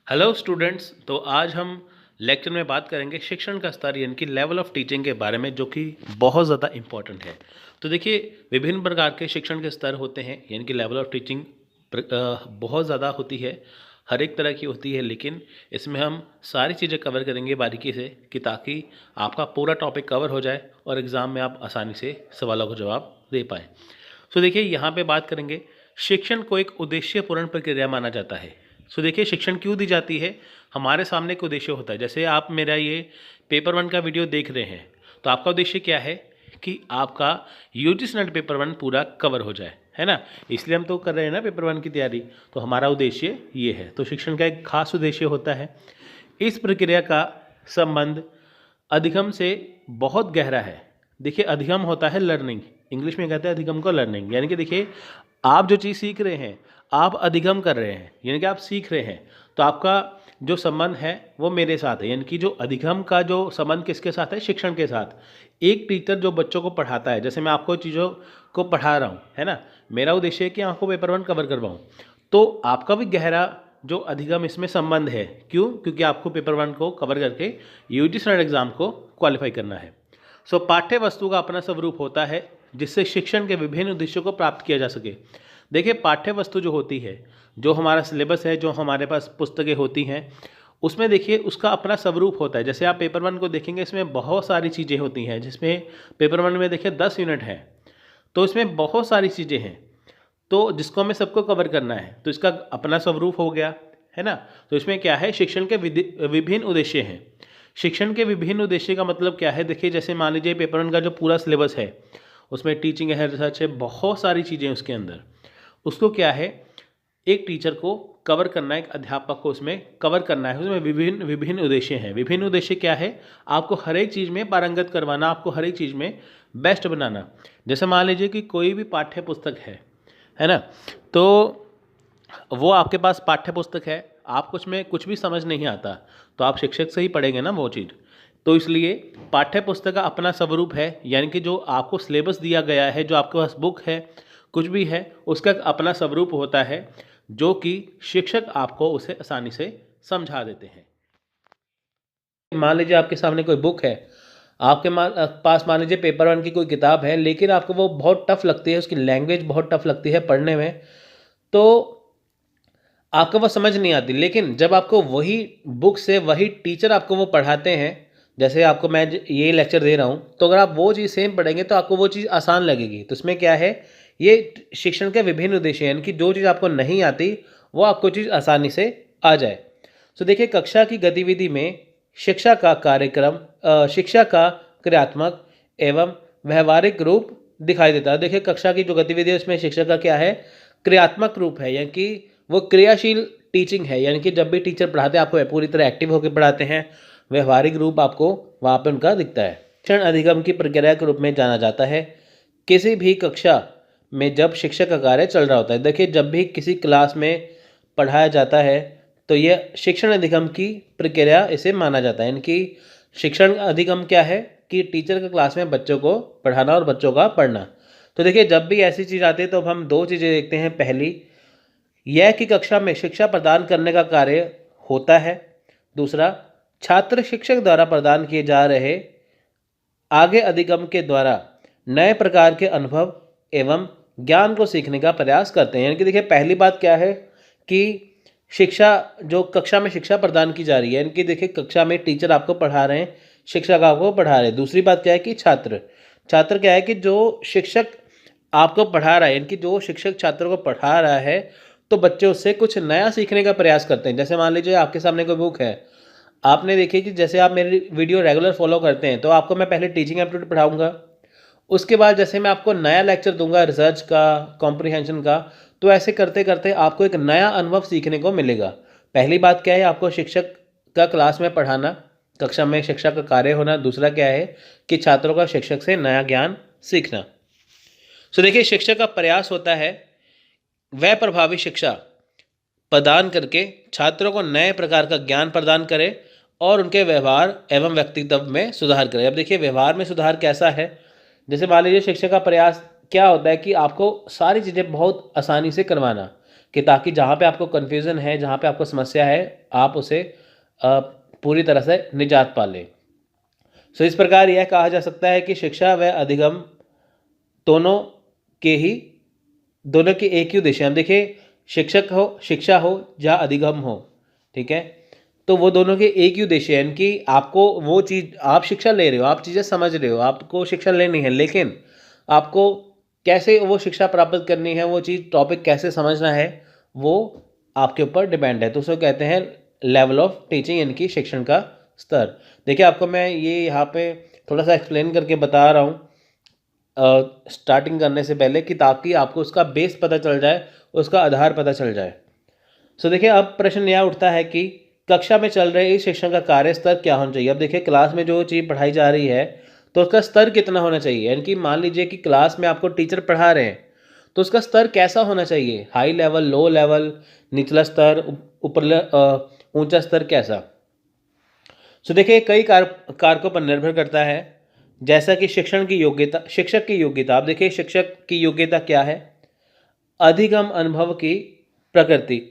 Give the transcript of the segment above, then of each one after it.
Hello students. तो आज हम लेक्चर में बात करेंगे शिक्षण का स्तर यानी कि लेवल ऑफ टीचिंग के बारे में, जो कि बहुत ज़्यादा इम्पॉर्टेंट है। तो देखिए, विभिन्न प्रकार के शिक्षण के स्तर होते हैं यानी कि लेवल ऑफ टीचिंग बहुत ज़्यादा होती है, हर एक तरह की होती है। लेकिन इसमें हम सारी चीज़ें कवर करेंगे बारीकी से कि ताकि आपका पूरा टॉपिक कवर हो जाए और एग्ज़ाम में आप आसानी से सवालों का जवाब दे पाएँ। तो देखिए, यहाँ पे बात करेंगे, शिक्षण को एक उद्देश्यपूर्ण प्रक्रिया माना जाता है। सो देखिए, शिक्षण क्यों दी जाती है? हमारे सामने एक उद्देश्य होता है। जैसे आप मेरा ये पेपर वन का वीडियो देख रहे हैं, तो आपका उद्देश्य क्या है कि आपका यूजीसी नेट पेपर वन पूरा कवर हो जाए, है ना। इसलिए हम तो कर रहे हैं ना पेपर वन की तैयारी। तो हमारा उद्देश्य ये है। तो शिक्षण का एक खास उद्देश्य होता है। इस प्रक्रिया का संबंध अधिगम से बहुत गहरा है। देखिए, अधिगम होता है लर्निंग, इंग्लिश में कहते हैं अधिगम को लर्निंग। यानी कि देखिए, आप जो चीज़ सीख रहे हैं आप अधिगम कर रहे हैं, यानी कि आप सीख रहे हैं। तो आपका जो संबंध है वो मेरे साथ है, यानी कि जो अधिगम का जो संबंध किसके साथ है? शिक्षण के साथ। एक टीचर जो बच्चों को पढ़ाता है, जैसे मैं आपको चीज़ों को पढ़ा रहा हूँ, है ना। मेरा उद्देश्य है कि आपको पेपर वन कवर करवाऊँ। तो आपका भी गहरा जो अधिगम इसमें संबंध है। क्यों? क्योंकि आपको पेपर वन को कवर करके यूजीसी नेट एग्ज़ाम को क्वालिफाई करना है। सो पाठ्य वस्तु का अपना स्वरूप होता है जिससे शिक्षण के विभिन्न उद्देश्यों को प्राप्त किया जा सके। देखिए, पाठ्य वस्तु जो होती है, जो हमारा सिलेबस है, जो हमारे पास पुस्तकें होती हैं, उसमें देखिए उसका अपना स्वरूप होता है। जैसे आप पेपर वन को देखेंगे, इसमें बहुत सारी चीज़ें होती हैं। जिसमें पेपर वन में देखिए 10 यूनिट हैं, तो इसमें बहुत सारी चीज़ें हैं, तो जिसको हमें सबको कवर करना है। तो इसका अपना स्वरूप हो गया, है ना। तो इसमें क्या है? शिक्षण के विभिन्न उद्देश्य हैं। शिक्षण के विभिन्न उद्देश्य का मतलब क्या है? देखिए, जैसे मान लीजिए पेपर वन का जो पूरा सिलेबस है, उसमें टीचिंग है, रिसर्च है, बहुत सारी चीज़ें उसके अंदर। उसको क्या है? एक टीचर को कवर करना है, एक अध्यापक को उसमें कवर करना है। उसमें विभिन्न विभिन्न उद्देश्य हैं। विभिन्न उद्देश्य क्या है? आपको हर एक चीज़ में पारंगत करवाना, आपको हर एक चीज़ में बेस्ट बनाना। जैसे मान लीजिए कि कोई भी पाठ्य पुस्तक है ना। तो वो आपके पास पाठ्य पुस्तक है, आप कुछ में कुछ भी समझ नहीं आता, तो आप शिक्षक से ही पढ़ेंगे ना वो चीज़। तो इसलिए पाठ्य पुस्तक का अपना स्वरूप है, यानी कि जो आपको सिलेबस दिया गया है, जो आपके पास बुक है, कुछ भी है, उसका एक अपना स्वरूप होता है, जो कि शिक्षक आपको उसे आसानी से समझा देते हैं। मान लीजिए आपके सामने कोई बुक है, आपके पास मान लीजिए पेपर वन की कोई किताब है, लेकिन आपको वो बहुत टफ लगती है, उसकी लैंग्वेज बहुत टफ लगती है पढ़ने में, तो आपको वो समझ नहीं आती। लेकिन जब आपको वही बुक से वही टीचर आपको वो पढ़ाते हैं, जैसे आपको मैं ये लेक्चर दे रहा हूँ, तो अगर आप वो चीज़ सेम पढ़ेंगे तो आपको वो चीज़ आसान लगेगी। तो इसमें क्या है? ये शिक्षण के विभिन्न उद्देश्य हैं, यानी कि जो चीज़ आपको नहीं आती वो आपको चीज़ आसानी से आ जाए। तो देखिए, कक्षा की गतिविधि में शिक्षा का कार्यक्रम शिक्षा का क्रियात्मक एवं व्यवहारिक रूप दिखाई देता है। देखिए, कक्षा की जो गतिविधि है उसमें शिक्षा का क्या है? क्रियात्मक रूप है, यानी कि वो क्रियाशील टीचिंग है। यानी कि जब भी टीचर पढ़ाते हैं आपको पूरी तरह एक्टिव होकर पढ़ाते हैं। व्यवहारिक रूप आपको वहाँ पे उनका दिखता है। शिक्षण अधिगम की प्रक्रिया के रूप में जाना जाता है। किसी भी कक्षा में जब शिक्षक का कार्य चल रहा होता है, देखिए जब भी किसी क्लास में पढ़ाया जाता है तो ये शिक्षण अधिगम की प्रक्रिया इसे माना जाता है। यानी कि शिक्षण अधिगम क्या है? कि टीचर का क्लास में बच्चों को पढ़ाना और बच्चों का पढ़ना। तो देखिए, जब भी ऐसी चीज़ आती है तो अब हम दो चीज़ें देखते हैं। पहली यह कि कक्षा में शिक्षा प्रदान करने का कार्य होता है। दूसरा, छात्र शिक्षक द्वारा प्रदान किए जा रहे आगे अधिगम के द्वारा नए प्रकार के अनुभव एवं ज्ञान को सीखने का प्रयास करते हैं। यानी कि देखिए, पहली बात क्या है कि शिक्षा जो कक्षा में शिक्षा प्रदान की जा रही है, यानी कि देखिए कक्षा में टीचर आपको पढ़ा रहे हैं, शिक्षक आपको पढ़ा रहे हैं। दूसरी बात क्या है कि छात्र छात्र क्या है कि जो शिक्षक आपको पढ़ा रहा है, यानी कि जो शिक्षक छात्रों को पढ़ा रहा है, तो बच्चे उससे कुछ नया सीखने का प्रयास करते हैं। जैसे मान लीजिए आपके सामने कोई बुक है, आपने देखिए कि जैसे आप मेरी वीडियो रेगुलर फॉलो करते हैं, तो आपको मैं पहले टीचिंग एप्टीट्यूड पढ़ाऊंगा, उसके बाद जैसे मैं आपको नया लेक्चर दूंगा रिसर्च का, कॉम्प्रिहेंशन का, तो ऐसे करते करते आपको एक नया अनुभव सीखने को मिलेगा। पहली बात क्या है? आपको शिक्षक का क्लास में पढ़ाना, कक्षा में शिक्षक का कार्य होना। दूसरा क्या है कि छात्रों का शिक्षक से नया ज्ञान सीखना। तो देखिए, शिक्षक का प्रयास होता है वह प्रभावी शिक्षा प्रदान करके छात्रों को नए प्रकार का ज्ञान प्रदान करे और उनके व्यवहार एवं व्यक्तित्व में सुधार करे। अब देखिए, व्यवहार में सुधार कैसा है? जैसे मान लीजिए शिक्षक का प्रयास क्या होता है कि आपको सारी चीज़ें बहुत आसानी से करवाना। कि ताकि जहाँ पे आपको कन्फ्यूज़न है, जहाँ पे आपको समस्या है, आप उसे पूरी तरह से निजात पा लें। सो इस प्रकार यह कहा जा सकता है कि शिक्षा व अधिगम दोनों के ही दोनों के एक ही उद्देश्य है। हम देखिए, शिक्षा हो या अधिगम हो, ठीक है, तो वो दोनों के एक ही उद्देश्य है कि आपको वो चीज़, आप शिक्षा ले रहे हो, आप चीज़ें समझ रहे हो, आपको शिक्षा लेनी है, लेकिन आपको कैसे वो शिक्षा प्राप्त करनी है, वो चीज़ टॉपिक कैसे समझना है, वो आपके ऊपर डिपेंड है। तो उसको कहते हैं लेवल ऑफ टीचिंग, यानी कि शिक्षण का स्तर। देखिए, आपको मैं ये यहाँ पे थोड़ा सा एक्सप्लेन करके बता रहा हूँ स्टार्टिंग करने से पहले, कि ताकि आपको उसका बेस पता चल जाए, उसका आधार पता चल जाए। सो देखिए, अब प्रश्न यह उठता है कि कक्षा में चल रहे इस शिक्षण का कार्य स्तर क्या होना चाहिए। अब देखिए, क्लास में जो चीज़ पढ़ाई जा रही है तो उसका स्तर कितना होना चाहिए, यानी कि मान लीजिए कि क्लास में आपको टीचर पढ़ा रहे हैं तो उसका स्तर कैसा होना चाहिए, हाई लेवल, लो लेवल, निचला स्तर, ऊंचा स्तर, कैसा। सो देखिए, कई कारकों पर निर्भर करता है, जैसा कि शिक्षण की योग्यता, शिक्षक की योग्यता। आप देखिए, शिक्षक की योग्यता क्या है, अधिगम अनुभव की प्रकृति,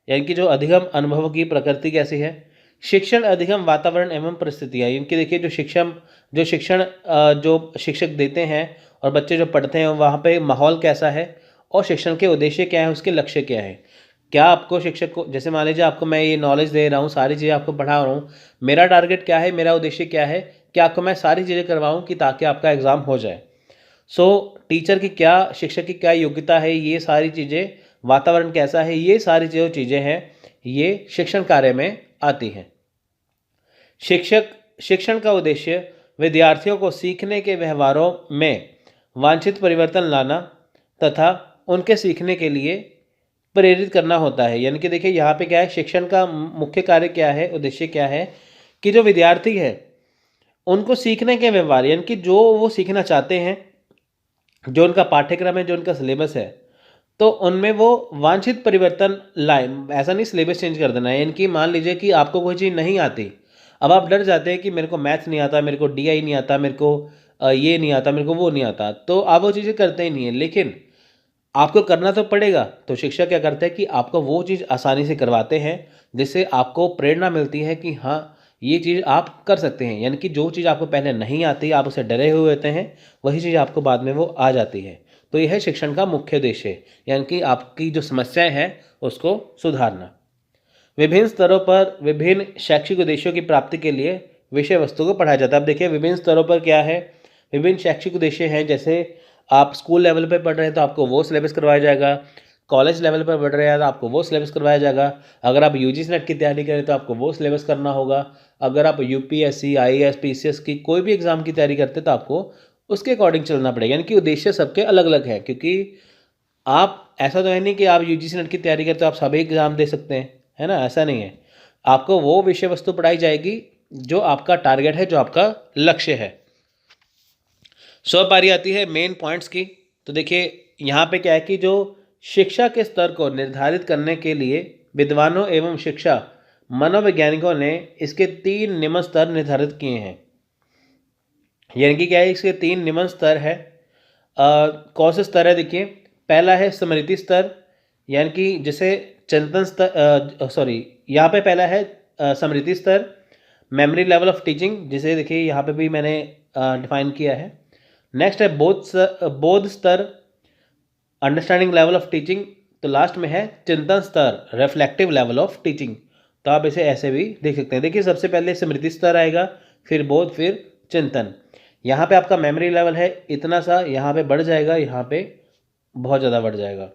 यानी कि जो अधिगम अनुभव की प्रकृति कैसी है, शिक्षण अधिगम वातावरण एवं परिस्थितियाँ, इनकी देखिए जो शिक्षक देते हैं और बच्चे जो पढ़ते हैं वहाँ पे माहौल कैसा है, और शिक्षण के उद्देश्य क्या है, उसके लक्ष्य क्या है। क्या आपको शिक्षक को, जैसे मान लीजिए आपको मैं ये नॉलेज दे रहा हूँ, सारी चीज़ें आपको पढ़ा रहा हूँ, मेरा टारगेट क्या है, मेरा उद्देश्य क्या है कि आपको मैं सारी चीज़ें करवाऊँ कि ताकि आपका एग्ज़ाम हो जाए। टीचर की क्या, शिक्षक की क्या योग्यता है, ये सारी चीज़ें, वातावरण कैसा है, ये सारी जो चीज़ें हैं, ये शिक्षण कार्य में आती हैं। शिक्षण का उद्देश्य विद्यार्थियों को सीखने के व्यवहारों में वांछित परिवर्तन लाना तथा उनके सीखने के लिए प्रेरित करना होता है। यानी कि देखिए, यहाँ पे क्या है, शिक्षण का मुख्य कार्य क्या है, उद्देश्य क्या है, कि जो विद्यार्थी है उनको सीखने के व्यवहार, यानी कि जो वो सीखना चाहते हैं, जो उनका पाठ्यक्रम है, जो उनका सिलेबस है, तो उनमें वो वांछित परिवर्तन लाए। ऐसा नहीं सिलेबस चेंज कर देना है, यानी कि मान लीजिए कि आपको कोई चीज़ नहीं आती, अब आप डर जाते हैं कि मेरे को मैथ्स नहीं आता, मेरे को डीआई नहीं आता, मेरे को ये नहीं आता, मेरे को वो नहीं आता, तो आप वो चीज़ें करते ही नहीं है, लेकिन आपको करना तो पड़ेगा। तो शिक्षक क्या करते हैं कि आपको वो चीज़ आसानी से करवाते हैं, जिससे आपको प्रेरणा मिलती है कि हाँ, ये चीज़ आप कर सकते हैं। यानी कि जो चीज़ आपको पहले नहीं आती, आप उसे डरे हुए होते हैं, वही चीज़ आपको बाद में वो आ जाती है। तो यह है शिक्षण का मुख्य उद्देश्य, यानी कि आपकी जो समस्याएं हैं उसको सुधारना। विभिन्न स्तरों पर विभिन्न शैक्षिक उद्देश्यों की प्राप्ति के लिए विषय वस्तु को पढ़ाया जाता है। अब देखिए, विभिन्न स्तरों पर क्या है, विभिन्न शैक्षिक उद्देश्य हैं। जैसे आप स्कूल लेवल पे पढ़ रहे हैं तो आपको वो सिलेबस करवाया जाएगा, कॉलेज लेवल पर पढ़ रहे हैं तो आपको वो सिलेबस करवाया जाएगा, अगर आप यूजीसी नेट की तैयारी करें तो आपको वो सिलेबस करना होगा, अगर आप यूपीएससी, आईएएस, पीसीएस की कोई भी एग्ज़ाम की तैयारी करते हैं तो आपको उसके अकॉर्डिंग चलना पड़ेगा। यानी कि उद्देश्य सबके अलग अलग है, क्योंकि आप, ऐसा तो है नहीं कि आप यूजीसी नेट की तैयारी करते हो आप सभी एग्ज़ाम दे सकते हैं, है ना, ऐसा नहीं है। आपको वो विषय वस्तु पढ़ाई जाएगी जो आपका टारगेट है, जो आपका लक्ष्य है। बारी आती है मेन पॉइंट्स की। तो देखिए, यहाँ पे क्या है कि जो शिक्षा के स्तर को निर्धारित करने के लिए विद्वानों एवं शिक्षा मनोवैज्ञानिकों ने इसके 3 निम्न स्तर निर्धारित किए हैं। यानी कि क्या है, इसके 3 निम्न स्तर है। कौन से स्तर है, देखिए, पहला है स्मृति स्तर, यानी कि जिसे चिंतन स्तर, यहाँ पे पहला है स्मृति स्तर, मेमोरी लेवल ऑफ टीचिंग, जिसे देखिए यहाँ पे भी मैंने डिफाइन किया है। नेक्स्ट है बोध स्तर, अंडरस्टैंडिंग लेवल ऑफ टीचिंग। तो लास्ट में है चिंतन स्तर, रिफ्लेक्टिव लेवल ऑफ टीचिंग। तो आप इसे ऐसे भी देख सकते हैं। देखिए, सबसे पहले स्मृति स्तर आएगा, फिर बोध, फिर चिंतन। यहाँ पे आपका मेमोरी लेवल है इतना सा, यहाँ पे बढ़ जाएगा, यहाँ पे बहुत ज़्यादा बढ़ जाएगा।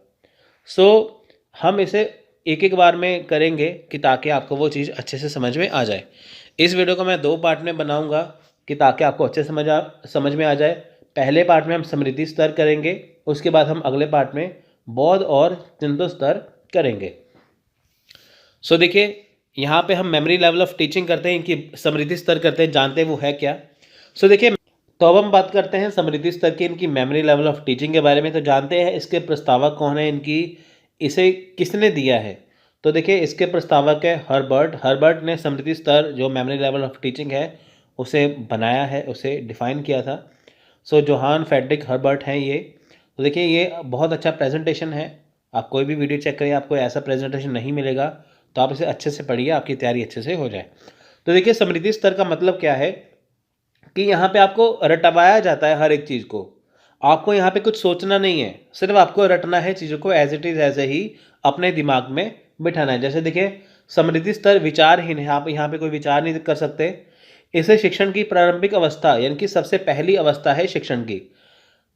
हम इसे एक एक बार में करेंगे कि ताकि आपको वो चीज़ अच्छे से समझ में आ जाए। इस वीडियो को मैं 2 पार्ट में बनाऊंगा कि ताकि आपको अच्छे समझ में आ जाए। पहले पार्ट में हम स्मृति स्तर करेंगे, उसके बाद हम अगले पार्ट में बोध और चिंतन स्तर करेंगे। देखिए, यहाँ पे हम मेमोरी लेवल ऑफ टीचिंग करते हैं, इनकी स्मृति स्तर करते हैं, जानते हैं वो है क्या। देखिए, तो अब हम बात करते हैं स्मृति स्तर की, इनकी मेमोरी लेवल ऑफ टीचिंग के बारे में। तो जानते हैं इसके प्रस्तावक कौन है, इसे किसने दिया है। तो देखिए, इसके प्रस्तावक है हर्बर्ट ने स्मृति स्तर, जो मेमोरी लेवल ऑफ टीचिंग है, उसे बनाया है, उसे डिफाइन किया था। जोहान फ्रेडरिक हर्बर्ट हैं ये। तो देखिए, ये बहुत अच्छा प्रेजेंटेशन है आप कोई भी वीडियो चेक करिए, आपको ऐसा प्रेजेंटेशन नहीं मिलेगा। तो आप इसे अच्छे से पढ़िए, आपकी तैयारी अच्छे से हो जाए। तो देखिए समृद्धि स्तर का मतलब क्या है कि यहाँ पे आपको रटवाया जाता है हर एक चीज़ को। आपको यहाँ पे कुछ सोचना नहीं है, सिर्फ आपको रटना है चीज़ों को, एज इट इज़ ऐसे ही अपने दिमाग में बिठाना है। जैसे देखिए समृद्धि स्तर विचारहीन है, आप यहाँ पे कोई विचार नहीं कर सकते। इसे शिक्षण की प्रारंभिक अवस्था यानी कि सबसे पहली अवस्था है शिक्षण की।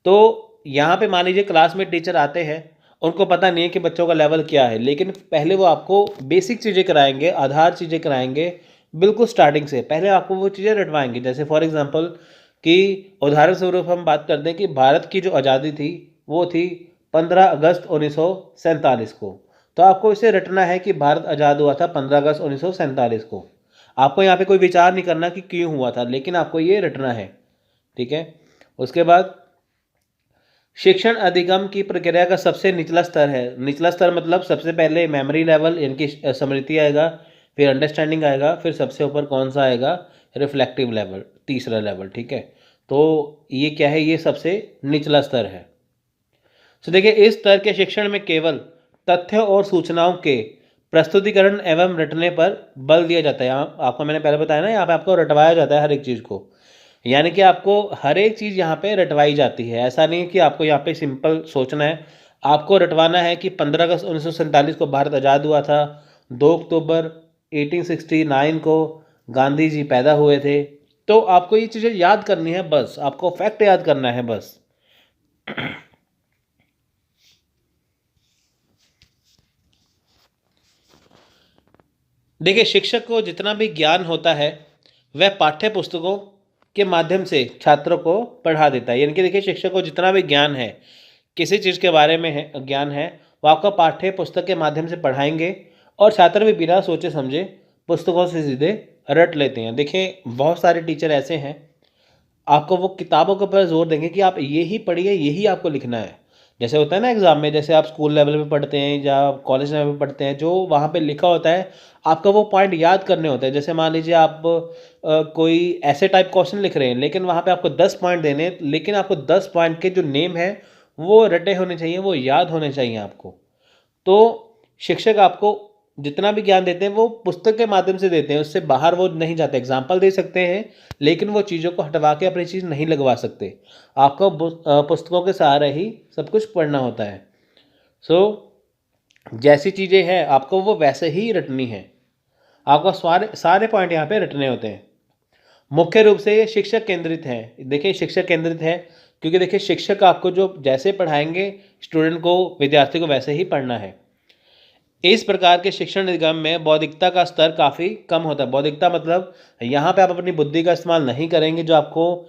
तो यहाँ पे मान लीजिए क्लास में टीचर आते हैं, उनको पता नहीं है कि बच्चों का लेवल क्या है, लेकिन पहले वो आपको बेसिक चीज़ें कराएंगे, आधार चीज़ें कराएंगे, बिल्कुल स्टार्टिंग से पहले आपको वो चीज़ें रटवाएंगे। जैसे फॉर एग्जांपल कि उदाहरण स्वरूप हम बात करते हैं कि भारत की जो आज़ादी थी वो थी 15 अगस्त 1947 को। तो आपको इसे रटना है कि भारत आज़ाद हुआ था 15 अगस्त 1947 को। आपको यहाँ पे कोई विचार नहीं करना कि क्यों हुआ था, लेकिन आपको ये रटना है, ठीक है। उसके बाद शिक्षण अधिगम की प्रक्रिया का सबसे निचला स्तर है। निचला स्तर मतलब सबसे पहले मेमोरी लेवल यानी कि स्मृति आएगा, फिर अंडरस्टैंडिंग आएगा, फिर सबसे ऊपर कौन सा आएगा, रिफ्लेक्टिव लेवल, तीसरा लेवल, ठीक है। तो ये क्या है, ये सबसे निचला स्तर है। तो देखिए इस स्तर के शिक्षण में केवल तथ्यों और सूचनाओं के प्रस्तुतिकरण एवं रटने पर बल दिया जाता है। यहाँ आपको मैंने पहले बताया ना, यहाँ पे आपको रटवाया जाता है हर एक चीज़ को, यानी कि आपको हर एक चीज़ यहाँ पे रटवाई जाती है। ऐसा नहीं है कि आपको यहाँ पे सिंपल सोचना है, आपको रटवाना है कि 15 अगस्त 1947 को भारत आज़ाद हुआ था, 2 अक्टूबर 1869 को गांधी जी पैदा हुए थे। तो आपको ये चीज़ें याद करनी है, बस आपको फैक्ट याद करना है बस। देखिए शिक्षक को जितना भी ज्ञान होता है वह पाठ्य पुस्तकों के माध्यम से छात्रों को पढ़ा देता है। यानी कि देखिए शिक्षक को जितना भी ज्ञान है, किसी चीज़ के बारे में है ज्ञान है, वो आपको पाठ्य पुस्तक के माध्यम से पढ़ाएंगे और छात्र भी बिना सोचे समझे पुस्तकों से सीधे रट लेते हैं। देखिए बहुत सारे टीचर ऐसे हैं, आपको वो किताबों के ऊपर जोर देंगे कि आप ये ही पढ़िए, यही आपको लिखना है। जैसे होता है ना एग्ज़ाम में, जैसे आप स्कूल लेवल पे पढ़ते हैं या कॉलेज लेवल पे पढ़ते हैं, जो वहाँ पे लिखा होता है आपका वो पॉइंट याद करने होते हैं। जैसे मान लीजिए आप कोई ऐसे टाइप क्वेश्चन लिख रहे हैं, लेकिन वहाँ पे आपको 10 पॉइंट देने हैं, लेकिन आपको 10 पॉइंट के जो नेम है वो रटे होने चाहिए, वो याद होने चाहिए आपको। तो शिक्षक आपको जितना भी ज्ञान देते हैं वो पुस्तक के माध्यम से देते हैं, उससे बाहर वो नहीं जाते। एग्जाम्पल दे सकते हैं लेकिन वो चीज़ों को हटवा के अपनी चीज़ नहीं लगवा सकते। आपको पुस्तकों के सहारे ही सब कुछ पढ़ना होता है। सो जैसी चीज़ें हैं आपको वो वैसे ही रटनी है, आपको सारे सारे पॉइंट यहाँ पे रटने होते हैं। मुख्य रूप से ये शिक्षक केंद्रित है। देखिए शिक्षक केंद्रित है क्योंकि देखिए शिक्षक आपको जो जैसे पढ़ाएंगे स्टूडेंट को, विद्यार्थी को वैसे ही पढ़ना है। इस प्रकार के शिक्षण निगम में बौद्धिकता का स्तर काफ़ी कम होता है। बौद्धिकता मतलब यहाँ पे आप अपनी बुद्धि का इस्तेमाल नहीं करेंगे, जो आपको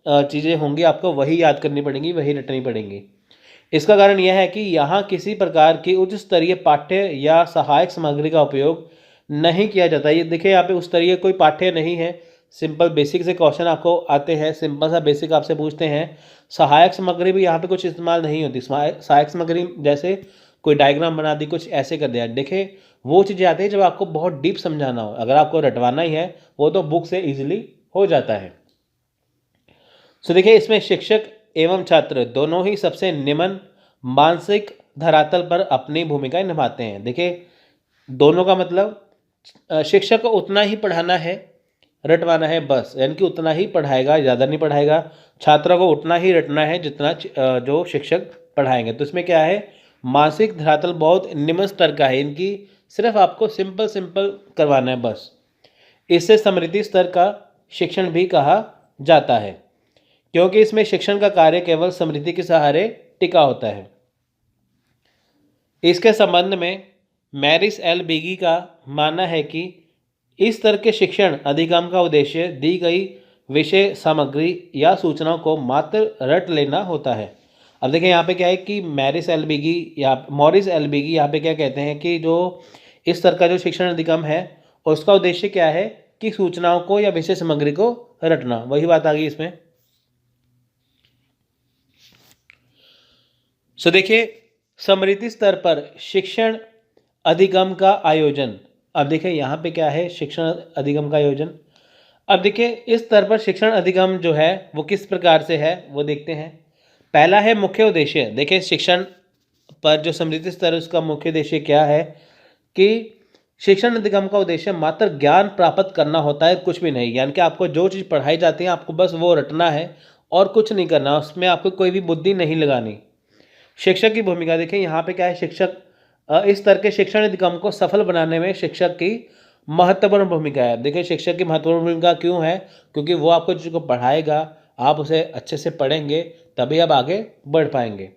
चीज़ें होंगी आपको वही याद करनी पड़ेंगी, वही रटनी पड़ेंगी। इसका कारण यह है कि यहाँ किसी प्रकार की उच्च स्तरीय पाठ्य या सहायक सामग्री का उपयोग नहीं किया जाता। ये देखिए यहाँ पे उच्च स्तरीय कोई पाठ्य नहीं है, सिंपल बेसिक से क्वेश्चन आपको आते हैं, सिंपल सा बेसिक आपसे पूछते हैं। सहायक सामग्री भी यहाँ पे कुछ इस्तेमाल नहीं होती। सहायक सामग्री जैसे कोई डायग्राम बना दी, कुछ ऐसे कर दिया। देखिए वो चीज़ें आती है जब आपको बहुत डीप समझाना हो, अगर आपको रटवाना ही है वो तो बुक से ईजिली हो जाता है। सो देखिए इसमें शिक्षक एवं छात्र दोनों ही सबसे निम्न मानसिक धरातल पर अपनी भूमिका निभाते हैं। देखिए दोनों का मतलब शिक्षक को उतना ही पढ़ाना है, रटवाना है बस, यानी कि उतना ही पढ़ाएगा, ज़्यादा नहीं पढ़ाएगा। छात्रों को उतना ही रटना है जितना जो शिक्षक पढ़ाएंगे। तो इसमें क्या है, मानसिक धरातल बहुत निम्न स्तर का है, इनकी सिर्फ आपको सिंपल सिंपल करवाना है बस। इससे समृद्धि स्तर का शिक्षण भी कहा जाता है क्योंकि इसमें शिक्षण का कार्य केवल समृद्धि के सहारे टिका होता है। इसके संबंध में मैरिस एल बिगी का मानना है कि इस तरह के शिक्षण अधिगम का उद्देश्य दी गई विषय सामग्री या सूचनाओं को मात्र रट लेना होता है। अब देखिए यहाँ पे क्या है कि मॉरिस एल बिगी यहाँ पे क्या कहते हैं कि जो इस तरह का जो शिक्षण अधिगम है उसका उद्देश्य क्या है कि सूचनाओं को या विषय सामग्री को रटना। वही बात आ गई इसमें। सो देखिए समृद्धि स्तर पर शिक्षण अधिगम का आयोजन। अब देखिए यहाँ पे क्या है, शिक्षण अधिगम का आयोजन। अब देखिए इस स्तर पर शिक्षण अधिगम जो है वो किस प्रकार से है वो देखते हैं। पहला है मुख्य उद्देश्य। देखिए शिक्षण पर जो समृद्धि स्तर उसका मुख्य उद्देश्य क्या है कि शिक्षण अधिगम का उद्देश्य मात्र ज्ञान प्राप्त करना होता है, कुछ भी नहीं। यानी कि आपको जो चीज़ पढ़ाई जाती है आपको बस वो रटना है और कुछ नहीं करना, उसमें आपको कोई भी बुद्धि नहीं लगानी। शिक्षक की भूमिका देखिए यहाँ पे क्या है, शिक्षक इस स्तर के शिक्षण अधिगम को सफल बनाने में शिक्षक की महत्वपूर्ण भूमिका है। देखिए शिक्षक की महत्वपूर्ण भूमिका क्यों है, क्योंकि वो आपको चीज़ को पढ़ाएगा, आप उसे अच्छे से पढ़ेंगे तभी आप आगे बढ़ पाएंगे।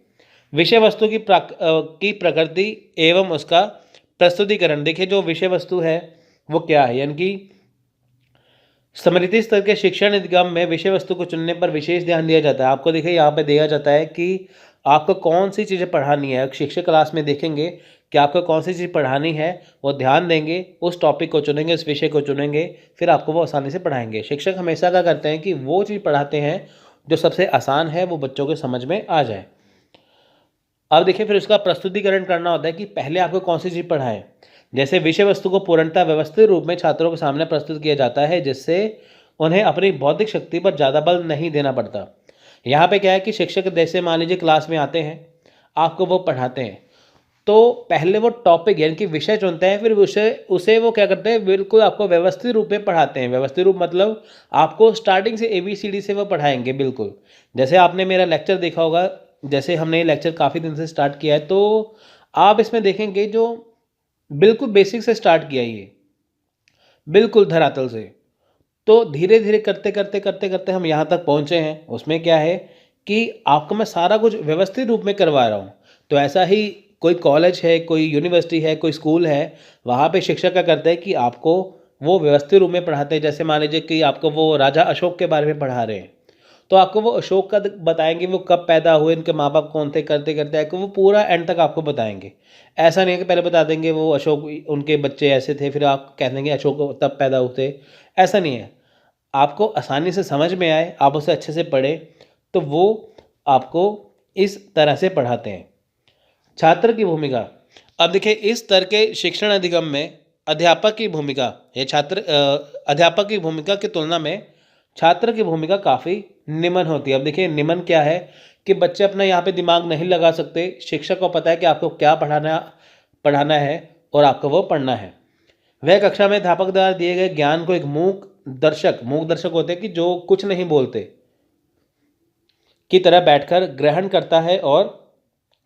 विषय वस्तु की प्रकृति एवं उसका प्रस्तुतिकरण। देखिए जो विषय वस्तु है वो क्या है, यानी कि समृद्धि स्तर के शिक्षण अधिगम में विषय वस्तु को चुनने पर विशेष ध्यान दिया जाता है। आपको देखिए यहाँ पे दिया जाता है कि आपको कौन सी चीज़ें पढ़ानी है। शिक्षक क्लास में देखेंगे कि आपको कौन सी चीज़ पढ़ानी है, वो ध्यान देंगे, उस टॉपिक को चुनेंगे, उस विषय को चुनेंगे, फिर आपको वो आसानी से पढ़ाएंगे। शिक्षक हमेशा क्या करते हैं कि वो चीज़ पढ़ाते हैं जो सबसे आसान है, वो बच्चों के समझ में आ जाए। अब देखिए फिर उसका प्रस्तुतिकरण करना होता है कि पहले आपको कौन सी चीज़ पढ़ाएं। जैसे विषय वस्तु को पूर्णतः व्यवस्थित रूप में छात्रों के सामने प्रस्तुत किया जाता है, जिससे उन्हें अपनी बौद्धिक शक्ति पर ज़्यादा बल नहीं देना पड़ता। यहाँ पे क्या है कि शिक्षक जैसे मान लीजिए क्लास में आते हैं, आपको वो पढ़ाते हैं, तो पहले वो टॉपिक यानी कि विषय चुनते हैं, फिर उसे वो क्या करते हैं, बिल्कुल आपको व्यवस्थित रूप में पढ़ाते हैं। व्यवस्थित रूप मतलब आपको स्टार्टिंग से ABCD से वो पढ़ाएंगे बिल्कुल। जैसे आपने मेरा लेक्चर देखा होगा, जैसे हमने ये लेक्चर काफ़ी दिन से स्टार्ट किया है, तो आप इसमें देखेंगे जो बिल्कुल बेसिक से स्टार्ट किया ये, बिल्कुल धरातल से, तो धीरे धीरे करते करते करते करते हम यहाँ तक पहुँचे हैं। उसमें क्या है कि आपको मैं सारा कुछ व्यवस्थित रूप में करवा रहा हूँ। तो ऐसा ही कोई कॉलेज है, कोई यूनिवर्सिटी है, कोई स्कूल है, वहाँ पे शिक्षक क्या करते हैं कि आपको वो व्यवस्थित रूप में पढ़ाते हैं। जैसे मान लीजिए कि आपको वो राजा अशोक के बारे में पढ़ा रहे हैं, तो आपको वो अशोक का बताएंगे, वो कब पैदा हुए, इनके माँ बाप कौन थे, करते करते आपको वो पूरा एंड तक आपको बताएंगे। ऐसा नहीं है कि पहले बता देंगे वो अशोक उनके बच्चे ऐसे थे, फिर आप कह देंगे अशोक तब पैदा हुए थे। ऐसा नहीं है, आपको आसानी से समझ में आए, आप उसे अच्छे से पढ़ें, तो वो आपको इस तरह से पढ़ाते हैं। छात्र की भूमिका। अब देखिए इस स्तर के शिक्षण अधिगम में अध्यापक की भूमिका, ये अध्यापक की भूमिका की तुलना में छात्र की भूमिका काफ़ी निम्न होती है। अब देखिए निम्न क्या है कि बच्चे अपना यहाँ पे दिमाग नहीं लगा सकते। शिक्षक को पता है कि आपको क्या पढ़ाना है और आपको वो पढ़ना है। वह कक्षा में अध्यापक द्वारा दिए गए ज्ञान को एक मूक दर्शक होते हैं कि जो कुछ नहीं बोलते की तरह बैठकर ग्रहण करता है, और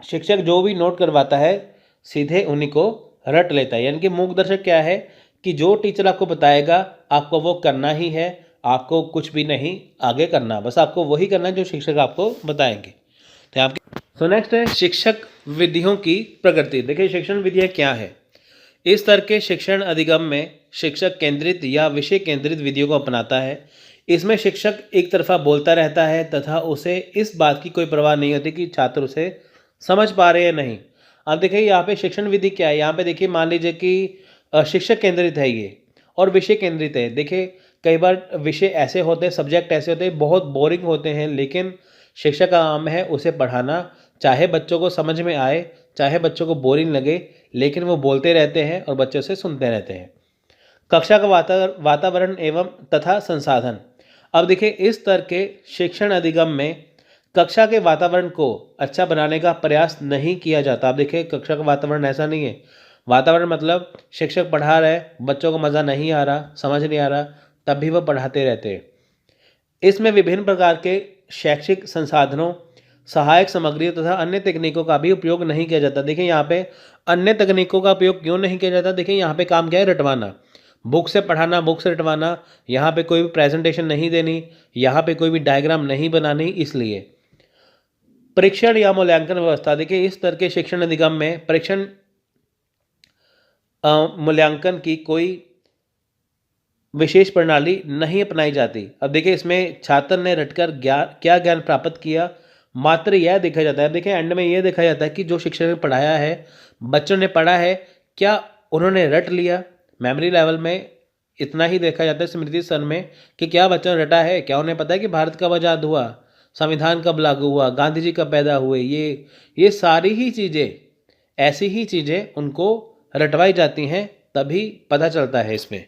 शिक्षक जो भी नोट करवाता है सीधे उन्हीं को रट लेता है। यानी कि मूक दर्शक क्या है कि जो टीचर आपको बताएगा आपको वो करना ही है, आपको कुछ भी नहीं आगे करना, बस आपको वही करना है जो शिक्षक आपको बताएंगे। तो आपके नेक्स्ट है शिक्षक विधियों की प्रकृति। देखिए शिक्षण विधियाँ क्या है। इस तरह के शिक्षण अधिगम में शिक्षक केंद्रित या विषय केंद्रित विधियों को अपनाता है। इसमें शिक्षक एक तरफा बोलता रहता है तथा उसे इस बात की कोई परवाह नहीं होती कि छात्र उसे समझ पा रहे हैं नहीं। अब देखिए यहाँ पे शिक्षण विधि क्या है, यहाँ पे देखिए मान लीजिए कि शिक्षक केंद्रित है ये और विषय केंद्रित है। देखिए कई बार विषय ऐसे होते हैं, सब्जेक्ट ऐसे होते हैं, बहुत बोरिंग होते हैं, लेकिन शिक्षक का काम है उसे पढ़ाना, चाहे बच्चों को समझ में आए, चाहे बच्चों को बोरिंग लगे, लेकिन वो बोलते रहते हैं और बच्चे उसे सुनते रहते हैं। कक्षा का वातावरण एवं तथा संसाधन। अब देखिए इस स्तर के शिक्षण अधिगम में कक्षा के वातावरण को अच्छा बनाने का प्रयास नहीं किया जाता। अब देखिए कक्षा का वातावरण ऐसा नहीं है, वातावरण मतलब शिक्षक पढ़ा रहे, बच्चों को मज़ा नहीं आ रहा, समझ नहीं आ रहा, तब भी वह पढ़ाते रहते हैं। इसमें विभिन्न प्रकार के शैक्षिक संसाधनों, सहायक सामग्री तथा अन्य तकनीकों का भी उपयोग नहीं किया जाता। देखिए यहाँ पे अन्य तकनीकों का उपयोग क्यों नहीं किया जाता, देखिए यहाँ पे काम क्या है, रटवाना, बुक से पढ़ाना, बुक से रटवाना। यहाँ पे कोई भी प्रेजेंटेशन नहीं देनी, यहाँ पे कोई भी डायग्राम नहीं बनानी। इसलिए परीक्षण या मूल्यांकन व्यवस्था। देखिए इस तरह के शिक्षण अधिगम में परीक्षण मूल्यांकन की कोई विशेष प्रणाली नहीं अपनाई जाती। अब देखिए इसमें छात्र ने रटकर क्या ज्ञान प्राप्त किया, मात्र यह देखा जाता है। देखिए एंड में यह देखा जाता है कि जो शिक्षक ने पढ़ाया है, बच्चों ने पढ़ा है, क्या उन्होंने रट लिया। मेमोरी लेवल में इतना ही देखा जाता है स्मृति स्तर में कि क्या बच्चों ने रटा है, क्या उन्हें पता है कि भारत कब आज़ाद हुआ, संविधान कब लागू हुआ, गांधी जी कब पैदा हुए। ये सारी ही चीज़ें, ऐसी ही चीज़ें उनको रटवाई जाती हैं, तभी पता चलता है इसमें।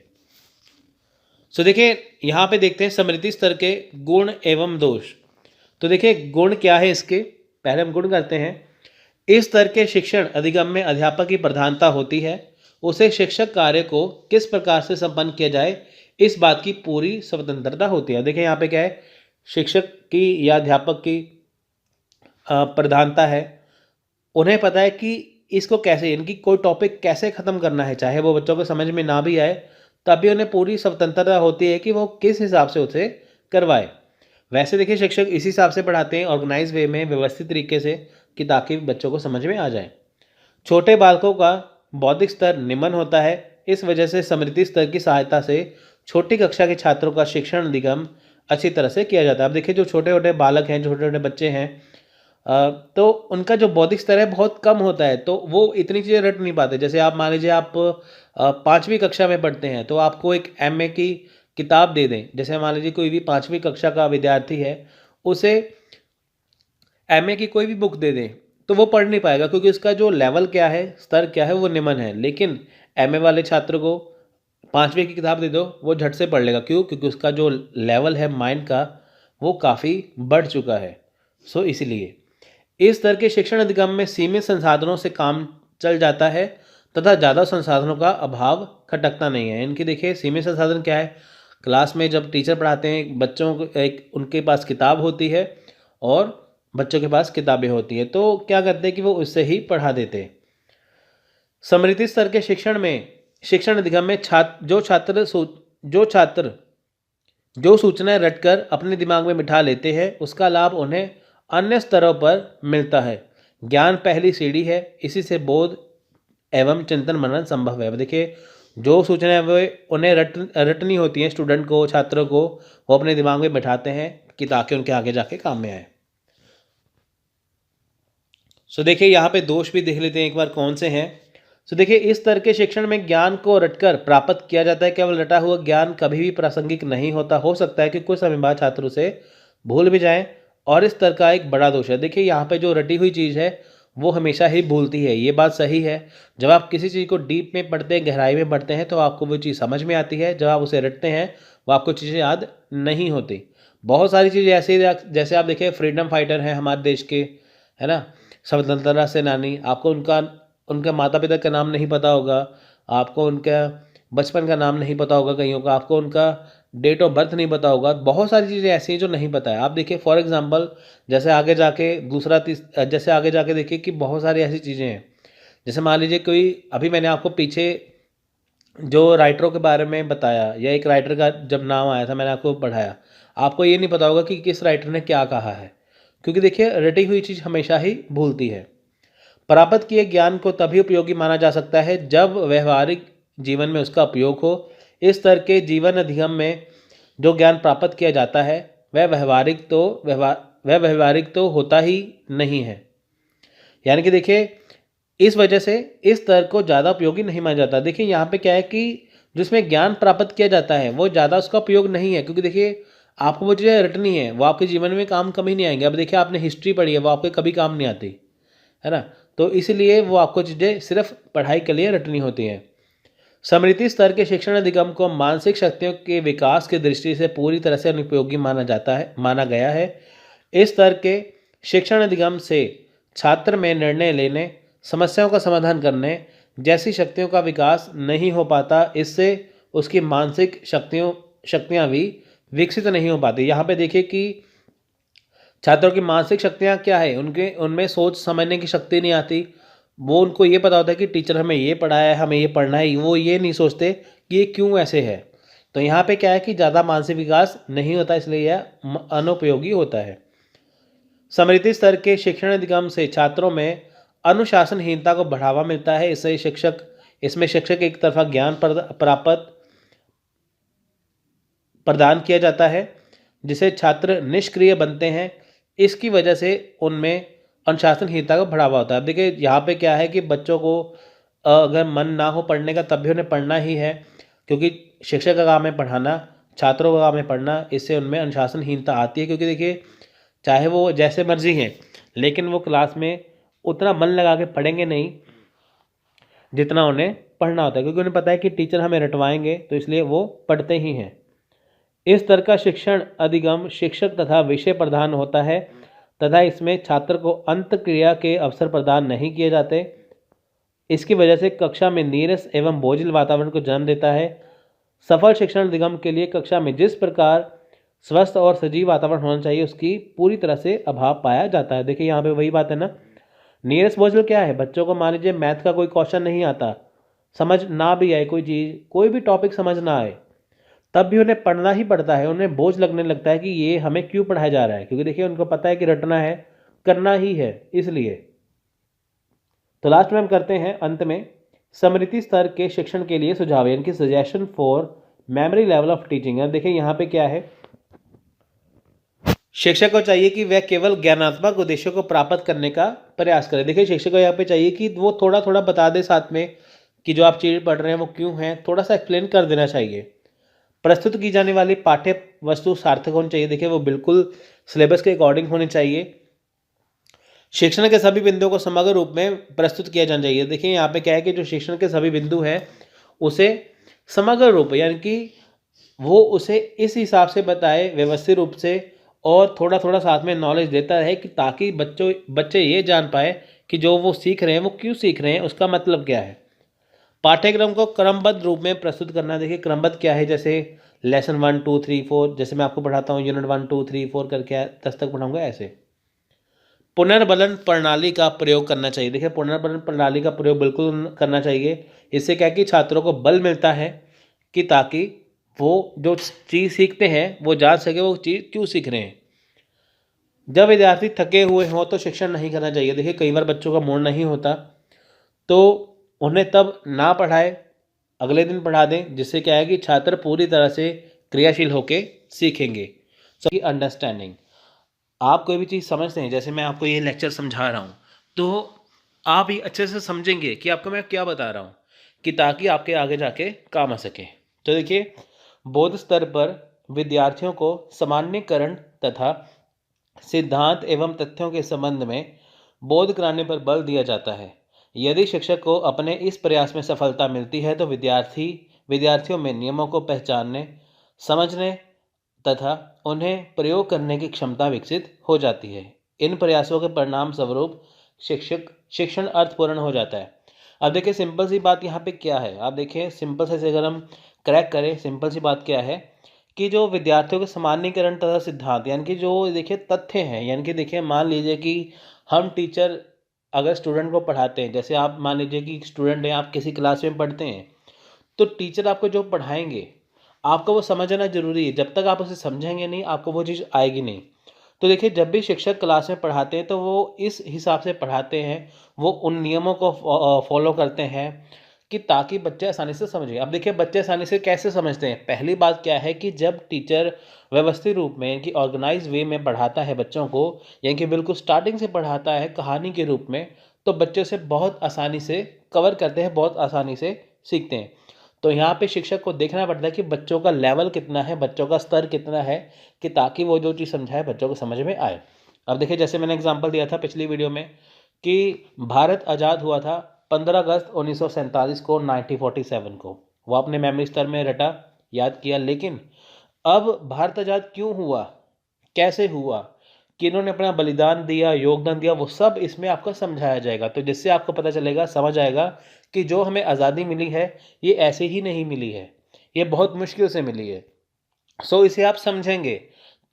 सो देखिए यहाँ पे देखते हैं स्मृति स्तर के गुण एवं दोष। तो देखिए गुण क्या है इसके, पहले हम गुण करते हैं। इस स्तर के शिक्षण अधिगम में अध्यापक की प्रधानता होती है। उसे शिक्षक कार्य को किस प्रकार से संपन्न किया जाए, इस बात की पूरी स्वतंत्रता होती है। देखिए यहाँ पे क्या है, शिक्षक की या अध्यापक की प्रधानता है। उन्हें पता है कि इसको कैसे, इनकी कोई टॉपिक कैसे ख़त्म करना है, चाहे वो बच्चों को समझ में ना भी आए, तब भी उन्हें पूरी स्वतंत्रता होती है कि वो किस हिसाब से उसे करवाए। वैसे देखिए शिक्षक इसी हिसाब से पढ़ाते हैं, ऑर्गेनाइज वे में, व्यवस्थित तरीके से, कि ताकि बच्चों को समझ में आ जाए। छोटे बालकों का बौद्धिक स्तर निम्न होता है। इस वजह से स्मृति स्तर की सहायता से छोटी कक्षा के छात्रों का शिक्षण अधिगम अच्छी तरह से किया जाता है। अब देखिए जो छोटे छोटे बालक हैं, छोटे छोटे बच्चे हैं, तो उनका जो बौद्धिक स्तर है बहुत कम होता है, तो वो इतनी चीज़ें रट नहीं पाते। जैसे आप मान लीजिए आप 5वीं कक्षा में पढ़ते हैं, तो आपको एक एमए की किताब दे दें। जैसे मान लीजिए कोई भी 5वीं कक्षा का विद्यार्थी है, उसे एमए की कोई भी बुक दे दें, तो वो पढ़ नहीं पाएगा, क्योंकि उसका जो लेवल क्या है, स्तर क्या है, वो निम्न है। लेकिन एमए वाले छात्र को 5वीं की किताब दे दो, वो झट से पढ़ लेगा। क्यों? क्योंकि उसका जो लेवल है माइंड का, वो काफ़ी बढ़ चुका है। सो इसलिए इस स्तर के शिक्षण अधिगम में सीमित संसाधनों से काम चल जाता है तथा ज़्यादा संसाधनों का अभाव खटकता नहीं है। इनकी देखिए सीमित संसाधन क्या है, क्लास में जब टीचर पढ़ाते हैं, बच्चों को एक उनके पास किताब होती है और बच्चों के पास किताबें होती है, तो क्या करते हैं कि वो उससे ही पढ़ा देते हैं। स्मृति स्तर के शिक्षण में, शिक्षण अधिगम में जो छात्र जो सूचनाएं रटकर अपने दिमाग में बिठा लेते हैं, उसका लाभ उन्हें अन्य स्तरों पर मिलता है। ज्ञान पहली सीढ़ी है, इसी से बोध एवं चिंतन मनन संभव है। अब देखिए जो सूचनाएं वो उन्हें रटनी होती हैं, स्टूडेंट को, छात्रों को, वो अपने दिमाग में बिठाते हैं कि ताकि उनके आगे जाके काम में आए। सो देखिए यहाँ पे दोष भी देख लेते हैं एक बार कौन से हैं। सो देखिए इस स्तर के शिक्षण में ज्ञान को रटकर प्राप्त किया जाता है। केवल रटा हुआ ज्ञान कभी भी प्रासंगिक नहीं होता। हो सकता है कि कुछ समय बाद छात्र उसे भूल भी जाएं, और इस स्तर का एक बड़ा दोष है। देखिए यहाँ पे जो रटी हुई चीज़ है वो हमेशा ही भूलती है, ये बात सही है। जब आप किसी चीज़ को डीप में पढ़ते हैं, गहराई में पढ़ते हैं, तो आपको वो चीज़ समझ में आती है। जब आप उसे रटते हैं, वो आपको चीज़ें याद नहीं होती। बहुत सारी चीज़ें ऐसी, जैसे आप देखिए फ्रीडम फाइटर हैं हमारे देश के, है ना, स्वतंत्रता सेनानी, आपको उनका उनके माता पिता का नाम नहीं पता होगा, आपको उनका बचपन का नाम नहीं पता होगा कईयों का, आपको उनका डेट ऑफ बर्थ नहीं पता होगा। बहुत सारी चीज़ें ऐसी हैं जो नहीं पता है। आप देखिए फॉर एग्जांपल, जैसे आगे जाके जैसे आगे जाके देखिए कि बहुत सारी ऐसी चीज़ें हैं। जैसे मान लीजिए कोई, अभी मैंने आपको पीछे जो राइटरों के बारे में बताया, या एक राइटर का जब नाम आया था मैंने आपको पढ़ाया, आपको ये नहीं पता होगा कि किस राइटर ने क्या कहा है, क्योंकि देखिए रटी हुई चीज़ हमेशा ही भूलती है। प्राप्त किए ज्ञान को तभी उपयोगी माना जा सकता है जब व्यवहारिक जीवन में उसका उपयोग हो। इस स्तर के जीवन अधिगम में जो ज्ञान प्राप्त किया जाता है वह व्यवहारिक तो होता ही नहीं है। यानी कि देखिए इस वजह से इस स्तर को ज़्यादा उपयोगी नहीं माना जाता। देखिए यहाँ पे क्या है कि जिसमें ज्ञान प्राप्त किया जाता है वो ज़्यादा उसका उपयोग नहीं है, क्योंकि देखिए आपको वो चीज़ें रटनी है, वो आपके जीवन में काम कभी नहीं आएंगे। अब देखिए आपने हिस्ट्री पढ़ी है, वो आपके कभी काम नहीं आती है ना, तो इसलिए वो आपको चीज़ें सिर्फ पढ़ाई के लिए रटनी होती हैं। स्मृति स्तर के शिक्षण अधिगम को मानसिक शक्तियों के विकास की दृष्टि से पूरी तरह से अनुपयोगी माना गया है। इस स्तर के शिक्षण अधिगम से छात्र में निर्णय लेने, समस्याओं का समाधान करने जैसी शक्तियों का विकास नहीं हो पाता। इससे उसकी मानसिक शक्तियाँ भी विकसित नहीं हो पाती। यहाँ पे देखिए कि छात्रों की मानसिक शक्तियाँ क्या है, उनमें सोच समझने की शक्ति नहीं आती। वो उनको ये पता होता है कि टीचर हमें ये पढ़ाया है, हमें ये पढ़ना है, वो ये नहीं सोचते कि ये क्यों ऐसे है। तो यहाँ पे क्या है कि ज़्यादा मानसिक विकास नहीं होता, इसलिए यह अनुपयोगी होता है। स्मृति स्तर के शिक्षण अधिगम से छात्रों में अनुशासनहीनता को बढ़ावा मिलता है। इसमें शिक्षक एक तरफा ज्ञान प्रदान किया जाता है, जिसे छात्र निष्क्रिय बनते हैं। इसकी वजह से उनमें अनुशासनहीनता का बढ़ावा होता है। देखिए यहाँ पे क्या है कि बच्चों को अगर मन ना हो पढ़ने का, तब भी उन्हें पढ़ना ही है, क्योंकि शिक्षक का काम है पढ़ाना, छात्रों का काम है पढ़ना। इससे उनमें अनुशासनहीनता आती है, क्योंकि देखिए चाहे वो जैसे मर्जी हैं, लेकिन वो क्लास में उतना मन लगा के पढ़ेंगे नहीं जितना उन्हें पढ़ना होता है, क्योंकि उन्हें पता है कि टीचर हमें रटवाएंगे, तो इसलिए वो पढ़ते ही हैं। इस स्तर का शिक्षण अधिगम शिक्षक तथा विषय प्रधान होता है तथा इसमें छात्र को अंतःक्रिया के अवसर प्रदान नहीं किए जाते। इसकी वजह से कक्षा में नीरस एवं बोझिल वातावरण को जन्म देता है। सफल शिक्षण अधिगम के लिए कक्षा में जिस प्रकार स्वस्थ और सजीव वातावरण होना चाहिए उसकी पूरी तरह से अभाव पाया जाता है। देखिए यहाँ पे वही बात है ना, नीरस बोझिल क्या है, बच्चों को मान लीजिए मैथ का कोई क्वेश्चन नहीं आता, समझ ना भी आए, कोई चीज़ कोई भी टॉपिक समझ ना आए, तब भी उन्हें पढ़ना ही पड़ता है। उन्हें बोझ लगने लगता है कि ये हमें क्यों पढ़ाया जा रहा है, क्योंकि देखिए उनको पता है कि रटना है, करना ही है, इसलिए। तो लास्ट में हम करते हैं अंत में स्मृति स्तर के शिक्षण के लिए सुझाव, यानी कि suggestion for memory level of teaching. अब देखिए यहाँ पे क्या है, शिक्षक को चाहिए कि वह केवल ज्ञानात्मक उद्देश्यों को प्राप्त करने का प्रयास करे। देखिए शिक्षक को यहाँ पे चाहिए कि वो थोड़ा थोड़ा बता दे साथ में कि जो आप चीज़ पढ़ रहे हैं वो क्यों है, थोड़ा सा एक्सप्लेन कर देना चाहिए। प्रस्तुत की जाने वाली पाठ्य वस्तु सार्थक होनी चाहिए। देखिए वो बिल्कुल सिलेबस के अकॉर्डिंग होनी चाहिए। शिक्षण के सभी बिंदुओं को समग्र रूप में प्रस्तुत किया जाना चाहिए। देखिए यहाँ पे क्या है कि जो शिक्षण के सभी बिंदु हैं उसे समग्र रूप, यानी कि वो उसे इस हिसाब से बताए व्यवस्थित रूप से, और थोड़ा थोड़ा साथ में नॉलेज देता रहे कि ताकि बच्चे ये जान पाए कि जो वो सीख रहे हैं वो क्यों सीख रहे हैं, उसका मतलब क्या है। पाठ्यक्रम को क्रमबद्ध रूप में प्रस्तुत करना। देखिए क्रमबद्ध क्या है, जैसे लेसन 1 2 3 4, जैसे मैं आपको पढ़ाता हूँ यूनिट 1 2 3 4 करके 10 तक पढ़ाऊंगा, ऐसे। पुनर्बलन प्रणाली का प्रयोग करना चाहिए। देखिए पुनर्बलन प्रणाली का प्रयोग बिल्कुल करना चाहिए। इससे क्या है कि छात्रों को बल मिलता है कि ताकि वो जो चीज़ सीखते हैं वो जान सके वो चीज़ क्यों सीख रहे हैं। जब विद्यार्थी थके हुए हों तो शिक्षण नहीं करना चाहिए। देखिए कई बार बच्चों का मूड नहीं होता तो उन्हें तब ना पढ़ाए, अगले दिन पढ़ा दें, जिससे क्या है कि छात्र पूरी तरह से क्रियाशील होकर सीखेंगे। सो अंडरस्टैंडिंग, आप कोई भी चीज़ समझते हैं, जैसे मैं आपको ये लेक्चर समझा रहा हूँ तो आप ही अच्छे से समझेंगे कि आपको मैं क्या बता रहा हूँ, कि ताकि आपके आगे जाके काम आ सके। तो देखिए बौद्ध स्तर पर विद्यार्थियों को सामान्यकरण तथा सिद्धांत एवं तथ्यों के संबंध में बोध कराने पर बल दिया जाता है। यदि शिक्षक को अपने इस प्रयास में सफलता मिलती है तो विद्यार्थियों में नियमों को पहचानने, समझने तथा उन्हें प्रयोग करने की क्षमता विकसित हो जाती है। इन प्रयासों के परिणाम स्वरूप शिक्षण अर्थपूर्ण हो जाता है। अब देखिए सिंपल सी बात यहाँ पे क्या है, आप देखिए सिंपल से अगर हम क्रैक करें, सिंपल सी बात क्या है कि जो विद्यार्थियों के सामान्यीकरण तथा सिद्धांत, यानी कि जो देखिए तथ्य हैं, यानी कि देखिए मान लीजिए कि हम टीचर अगर स्टूडेंट को पढ़ाते हैं, जैसे आप मान लीजिए कि स्टूडेंट हैं, आप किसी क्लास में पढ़ते हैं, तो टीचर आपको जो पढ़ाएंगे आपको वो समझना जरूरी है। जब तक आप उसे समझेंगे नहीं आपको वो चीज़ आएगी नहीं। तो देखिए जब भी शिक्षक क्लास में पढ़ाते हैं तो वो इस हिसाब से पढ़ाते हैं, वो उन नियमों को फॉलो करते हैं कि ताकि बच्चे आसानी से समझें। अब देखिए बच्चे आसानी से कैसे समझते हैं, पहली बात क्या है कि जब टीचर व्यवस्थित रूप में कि ऑर्गेनाइज वे में पढ़ाता है बच्चों को, यानी कि बिल्कुल स्टार्टिंग से पढ़ाता है कहानी के रूप में, तो बच्चे उसे बहुत आसानी से कवर करते हैं, बहुत आसानी से सीखते हैं। तो यहाँ पे शिक्षक को देखना पड़ता है कि बच्चों का लेवल कितना है, बच्चों का स्तर कितना है, कि ताकि वो जो चीज़ समझाए बच्चों को समझ में आए। अब देखिए जैसे मैंने एग्जांपल दिया था पिछली वीडियो में कि भारत आज़ाद हुआ था 15 अगस्त 1947 को, 1947 को। वो आपने मेमोरी स्तर में रटा, याद किया। लेकिन अब भारत आज़ाद क्यों हुआ, कैसे हुआ, कि इन्होंने अपना बलिदान दिया, योगदान दिया, वो सब इसमें आपको समझाया जाएगा। तो जिससे आपको पता चलेगा, समझ आएगा कि जो हमें आज़ादी मिली है ये ऐसे ही नहीं मिली है, ये बहुत मुश्किल से मिली है। सो इसे आप समझेंगे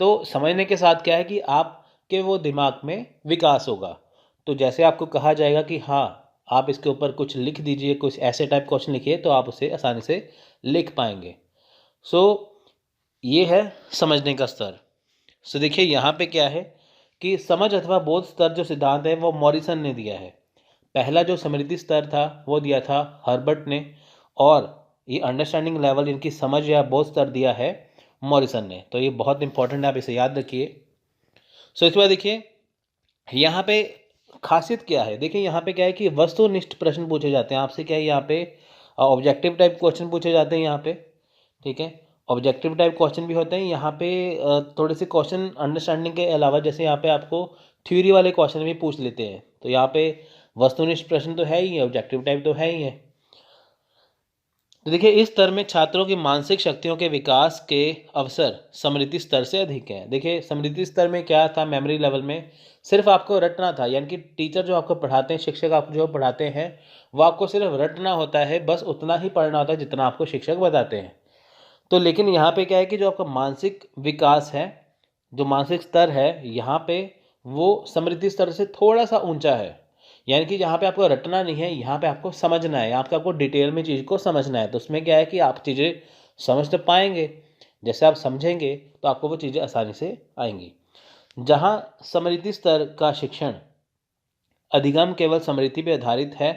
तो समझने के साथ क्या है कि आपके वो दिमाग में विकास होगा। तो जैसे आपको कहा जाएगा कि हाँ आप इसके ऊपर कुछ लिख दीजिए, कुछ ऐसे टाइप क्वेश्चन लिखिए, तो आप उसे आसानी से लिख पाएंगे। सो ये है समझने का स्तर। सो देखिए यहाँ पे क्या है कि समझ अथवा बोध स्तर जो सिद्धांत है वो मॉरिसन ने दिया है। पहला जो स्मृति स्तर था वो दिया था हर्बर्ट ने, और ये अंडरस्टैंडिंग लेवल इनकी समझ या बोध स्तर दिया है मॉरिसन ने। तो ये बहुत इंपॉर्टेंट है, आप इसे याद रखिए। सो इसके बाद देखिए यहाँ पे खासियत क्या है, देखिए यहाँ पे क्या है कि वस्तुनिष्ठ प्रश्न पूछे जाते हैं आपसे। क्या है यहाँ पे ऑब्जेक्टिव टाइप क्वेश्चन पूछे जाते हैं यहाँ पे, ठीक है। ऑब्जेक्टिव टाइप क्वेश्चन भी होते हैं यहाँ पे, थोड़े से क्वेश्चन अंडरस्टैंडिंग के अलावा, जैसे यहाँ पे आपको थ्योरी वाले क्वेश्चन भी पूछ लेते हैं। तो यहाँ पे वस्तुनिष्ठ प्रश्न तो है ही है, ऑब्जेक्टिव टाइप तो है ही है। तो देखिए इस स्तर में छात्रों की मानसिक शक्तियों के विकास के अवसर स्मृति स्तर से अधिक हैं। देखिए स्मृति स्तर में क्या था, मेमोरी लेवल में सिर्फ आपको रटना था, यानी कि टीचर जो आपको पढ़ाते हैं, शिक्षक आपको जो पढ़ाते हैं, वो आपको सिर्फ रटना होता है, बस उतना ही पढ़ना होता है जितना आपको शिक्षक बताते हैं। तो लेकिन यहाँ पे क्या है कि जो आपका मानसिक विकास है, जो मानसिक स्तर है, यहाँ पे वो स्मृति स्तर से थोड़ा सा ऊंचा है। यानी कि यहाँ पे आपको रटना नहीं है, यहाँ पे आपको समझना है, यहाँ पे आपको डिटेल में चीज़ को समझना है। तो उसमें क्या है कि आप चीज़ें समझ तो पाएंगे, जैसे आप समझेंगे तो आपको वो चीज़ें आसानी से आएंगी। जहाँ स्मृति स्तर का शिक्षण अधिगम केवल स्मृति पे आधारित है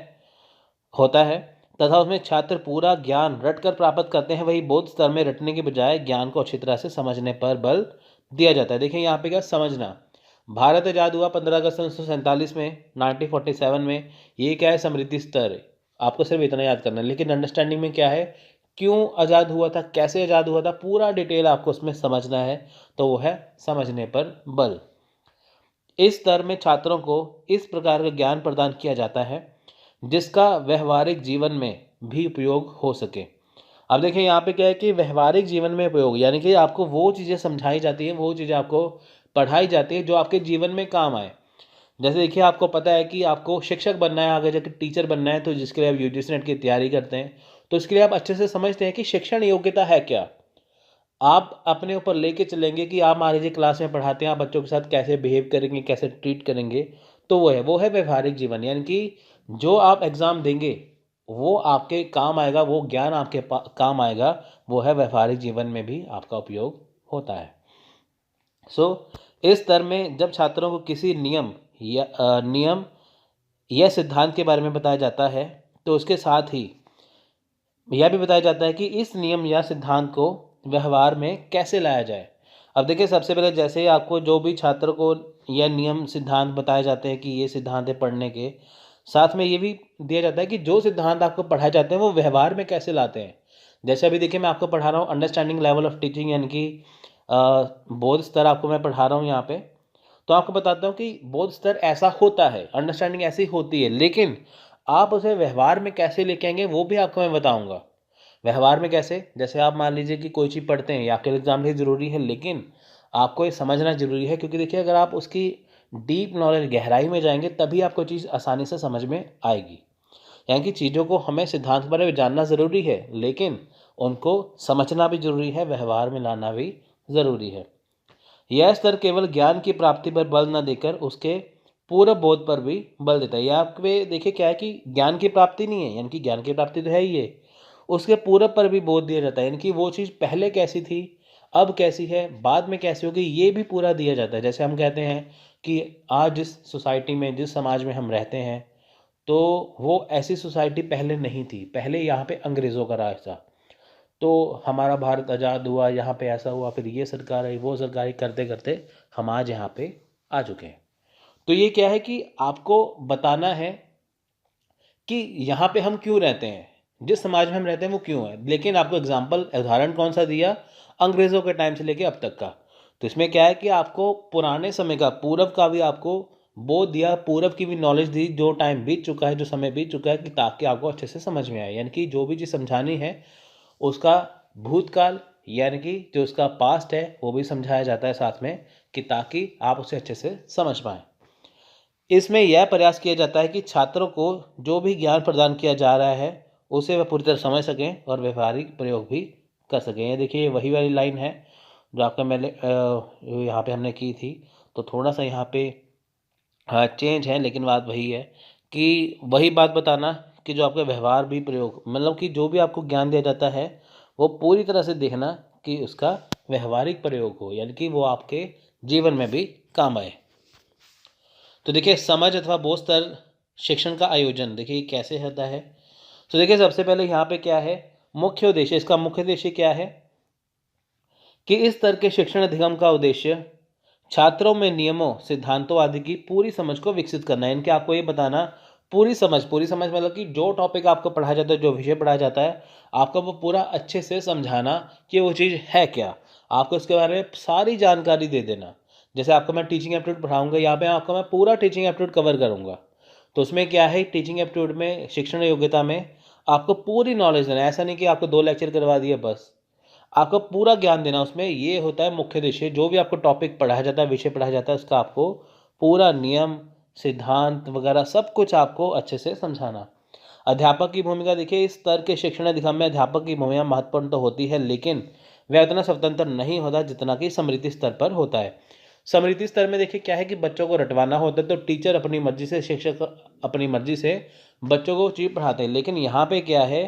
होता है तथा उसमें छात्र पूरा ज्ञान रट कर प्राप्त करते हैं, वही बोध स्तर में रटने के बजाय ज्ञान को अच्छी तरह से समझने पर बल दिया जाता है। देखिए यहाँ पे क्या समझना, भारत आज़ाद हुआ 15 अगस्त 1947 में, 1947 में, ये क्या है स्मृति स्तर है, आपको सिर्फ इतना याद करना है। लेकिन अंडरस्टैंडिंग में क्या है, क्यों आज़ाद हुआ था, कैसे आज़ाद हुआ था, पूरा डिटेल आपको उसमें समझना है, तो वो है समझने पर बल। इस स्तर में छात्रों को इस प्रकार का ज्ञान प्रदान किया जाता है जिसका व्यवहारिक जीवन में भी उपयोग हो सके। अब देखिए यहाँ पे क्या है कि व्यवहारिक जीवन में उपयोग, यानी कि आपको वो चीज़ें समझाई जाती हैं, वो चीज़ें आपको पढ़ाई जाती है जो आपके जीवन में काम आए। जैसे देखिए आपको पता है कि आपको शिक्षक बनना है, आगे जाकर टीचर बनना है, तो जिसके लिए आप यूजीसी नेट की तैयारी करते हैं, तो इसके लिए आप अच्छे से समझते हैं कि शिक्षण योग्यता है क्या। आप अपने ऊपर लेके चलेंगे कि आप मान लीजिए क्लास में पढ़ाते हैं, आप बच्चों के साथ कैसे बिहेव करेंगे, कैसे ट्रीट करेंगे, तो वो है व्यवहारिक जीवन। यानी कि जो आप एग्ज़ाम देंगे वो आपके काम आएगा, वो ज्ञान आपके काम आएगा, वो है व्यवहारिक जीवन में भी आपका उपयोग होता है। इस स्तर में जब छात्रों को किसी नियम या सिद्धांत के बारे में बताया जाता है, तो उसके साथ ही यह भी बताया जाता है कि इस नियम या सिद्धांत को व्यवहार में कैसे लाया जाए। अब देखिए सबसे पहले जैसे ही आपको जो भी छात्र को यह नियम सिद्धांत बताए जाते हैं कि ये सिद्धांत है पढ़ने के, साथ में ये भी दिया जाता है कि जो सिद्धांत आपको पढ़ाए जाते हैं वो व्यवहार में कैसे लाते हैं। जैसे अभी देखिए मैं आपको पढ़ा रहा हूँ अंडरस्टैंडिंग लेवल ऑफ टीचिंग, यानी कि बोध स्तर आपको मैं पढ़ा रहा हूँ यहाँ पे। तो आपको बताता हूँ कि बोध स्तर ऐसा होता है, अंडरस्टैंडिंग ऐसी होती है, लेकिन आप उसे व्यवहार में कैसे लेके आएंगे वो भी आपको मैं बताऊँगा। व्यवहार में कैसे, जैसे आप मान लीजिए कि कोई चीज़ पढ़ते हैं, ये आपके एग्जाम के लिए ज़रूरी है, लेकिन आपको ये समझना ज़रूरी है, क्योंकि देखिए अगर आप उसकी डीप नॉलेज गहराई में जाएंगे तभी आपको चीज़ आसानी से समझ में आएगी। यानी कि चीज़ों को हमें सिद्धांत बारे में जानना ज़रूरी है, लेकिन उनको समझना भी ज़रूरी है, व्यवहार में लाना भी ज़रूरी है। यह स्तर केवल ज्ञान की प्राप्ति पर बल न देकर उसके पूर्ण बोध पर भी बल देता है। यहाँ पे देखिए क्या है कि ज्ञान की प्राप्ति नहीं है, यानी कि ज्ञान की प्राप्ति तो है ही है, उसके पूरब पर भी बोध दिया जाता है, यानी कि वो चीज़ पहले कैसी थी, अब कैसी है, बाद में कैसी होगी, ये भी पूरा दिया जाता है। जैसे हम कहते हैं कि आज जिस सोसाइटी में, जिस समाज में हम रहते हैं, तो वो ऐसी सोसाइटी पहले नहीं थी, पहले यहाँ पे अंग्रेज़ों का राज था, तो हमारा भारत आज़ाद हुआ, यहाँ पे ऐसा हुआ, फिर ये सरकार आई, वो सरकार आई, करते करते हम आज यहाँ पे आ चुके हैं। तो ये क्या है कि आपको बताना है कि यहाँ पे हम क्यों रहते हैं, जिस समाज में हम रहते हैं वो क्यों है। लेकिन आपको एग्जाम्पल उदाहरण कौन सा दिया, अंग्रेज़ों के टाइम से लेके अब तक का। तो इसमें क्या है कि आपको पुराने समय का, पूर्व का भी आपको बोध दिया, पूर्व की भी नॉलेज दी, जो टाइम बीत चुका है, जो समय बीत चुका है, कि ताकि आपको अच्छे से समझ में आए। यानी कि जो भी चीज़ समझानी है उसका भूतकाल, यानी कि जो उसका पास्ट है वो भी समझाया जाता है साथ में, कि ताकि आप उसे अच्छे से समझ पाएँ। इसमें यह प्रयास किया जाता है कि छात्रों को जो भी ज्ञान प्रदान किया जा रहा है उसे वह पूरी तरह समझ सकें और व्यवहारिक प्रयोग भी कर सकें। ये देखिए वही वाली लाइन है जो आपका मैंने यहाँ पे हमने की थी। तो थोड़ा सा यहाँ पे चेंज है, लेकिन बात वही है कि वही बात बताना कि जो आपका व्यवहार भी प्रयोग, मतलब कि जो भी आपको ज्ञान दिया जाता है वो पूरी तरह से देखना कि उसका व्यवहारिक प्रयोग हो, यानी कि वो आपके जीवन में भी काम आए। तो देखिए समझ अथवा बोध स्तर शिक्षण का आयोजन देखिए कैसे होता है। तो देखिए सबसे पहले यहाँ पे क्या है, मुख्य उद्देश्य, इसका मुख्य उद्देश्य क्या है कि इस स्तर के शिक्षण अधिगम का उद्देश्य छात्रों में नियमों, सिद्धांतों आदि की पूरी समझ को विकसित करना है। इनके आपको ये बताना, पूरी समझ मतलब कि जो टॉपिक आपको पढ़ाया जाता है, जो विषय पढ़ाया जाता है, आपको वो पूरा अच्छे से समझाना कि वो चीज़ है क्या, आपको उसके बारे में सारी जानकारी दे देना। जैसे आपको मैं टीचिंग एप्टीट्यूड पढ़ाऊंगा, यहाँ पे आपको मैं पूरा टीचिंग एप्टीट्यूड कवर करूँगा। तो उसमें क्या है, टीचिंग एप्टीट्यूड में, शिक्षण योग्यता में आपको पूरी नॉलेज देना है। ऐसा नहीं कि आपको 2 लेक्चर करवा दिए बस, आपको पूरा ज्ञान देना। उसमें ये होता है मुख्य उद्देश्य, जो भी आपको टॉपिक पढ़ाया जाता है, विषय पढ़ाया जाता है, उसका आपको पूरा नियम, सिद्धांत वगैरह सब कुछ आपको अच्छे से समझाना। अध्यापक की भूमिका देखिए, इस स्तर के शिक्षण अधिगम में अध्यापक की भूमिका महत्वपूर्ण तो होती है, लेकिन वह उतना स्वतंत्र नहीं होता जितना कि समृद्धि स्तर पर होता है। समृद्धि स्तर में देखिए क्या है कि बच्चों को रटवाना होता है, तो टीचर अपनी मर्जी से, शिक्षक अपनी मर्जी से बच्चों को चीज़ पढ़ाते हैं। लेकिन यहाँ पे क्या है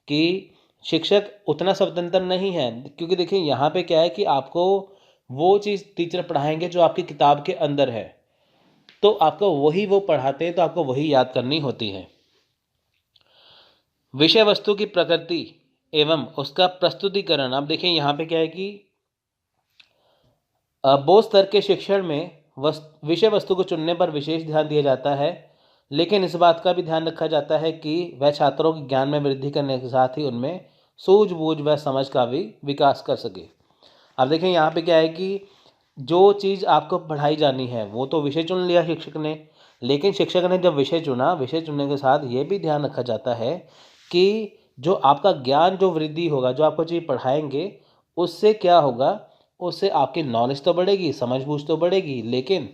कि शिक्षक उतना स्वतंत्र नहीं है, क्योंकि देखिए यहाँ पे क्या है कि आपको वो चीज़ टीचर पढ़ाएंगे जो आपकी किताब के अंदर है, तो आपको वही वो पढ़ाते हैं, तो आपको वही याद करनी होती है। विषय वस्तु की प्रकृति एवं उसका प्रस्तुतिकरण। अब देखिए यहाँ पे क्या है कि बोध स्तर के शिक्षण में विषय वस्तु को चुनने पर विशेष ध्यान दिया जाता है, लेकिन इस बात का भी ध्यान रखा जाता है कि वह छात्रों के ज्ञान में वृद्धि करने के साथ ही उनमें सूझबूझ व समझ का भी विकास कर सके। अब देखिए यहाँ पे क्या है कि जो चीज़ आपको पढ़ाई जानी है वो तो विषय चुन लिया शिक्षक ने, लेकिन शिक्षक ने जब विषय चुना, विषय चुनने के साथ ये भी ध्यान रखा जाता है कि जो आपका ज्ञान जो वृद्धि होगा, जो आपको चीज़ पढ़ाएंगे, उससे क्या होगा, उससे आपकी नॉलेज तो बढ़ेगी, समझ-बूझ तो बढ़ेगी, लेकिन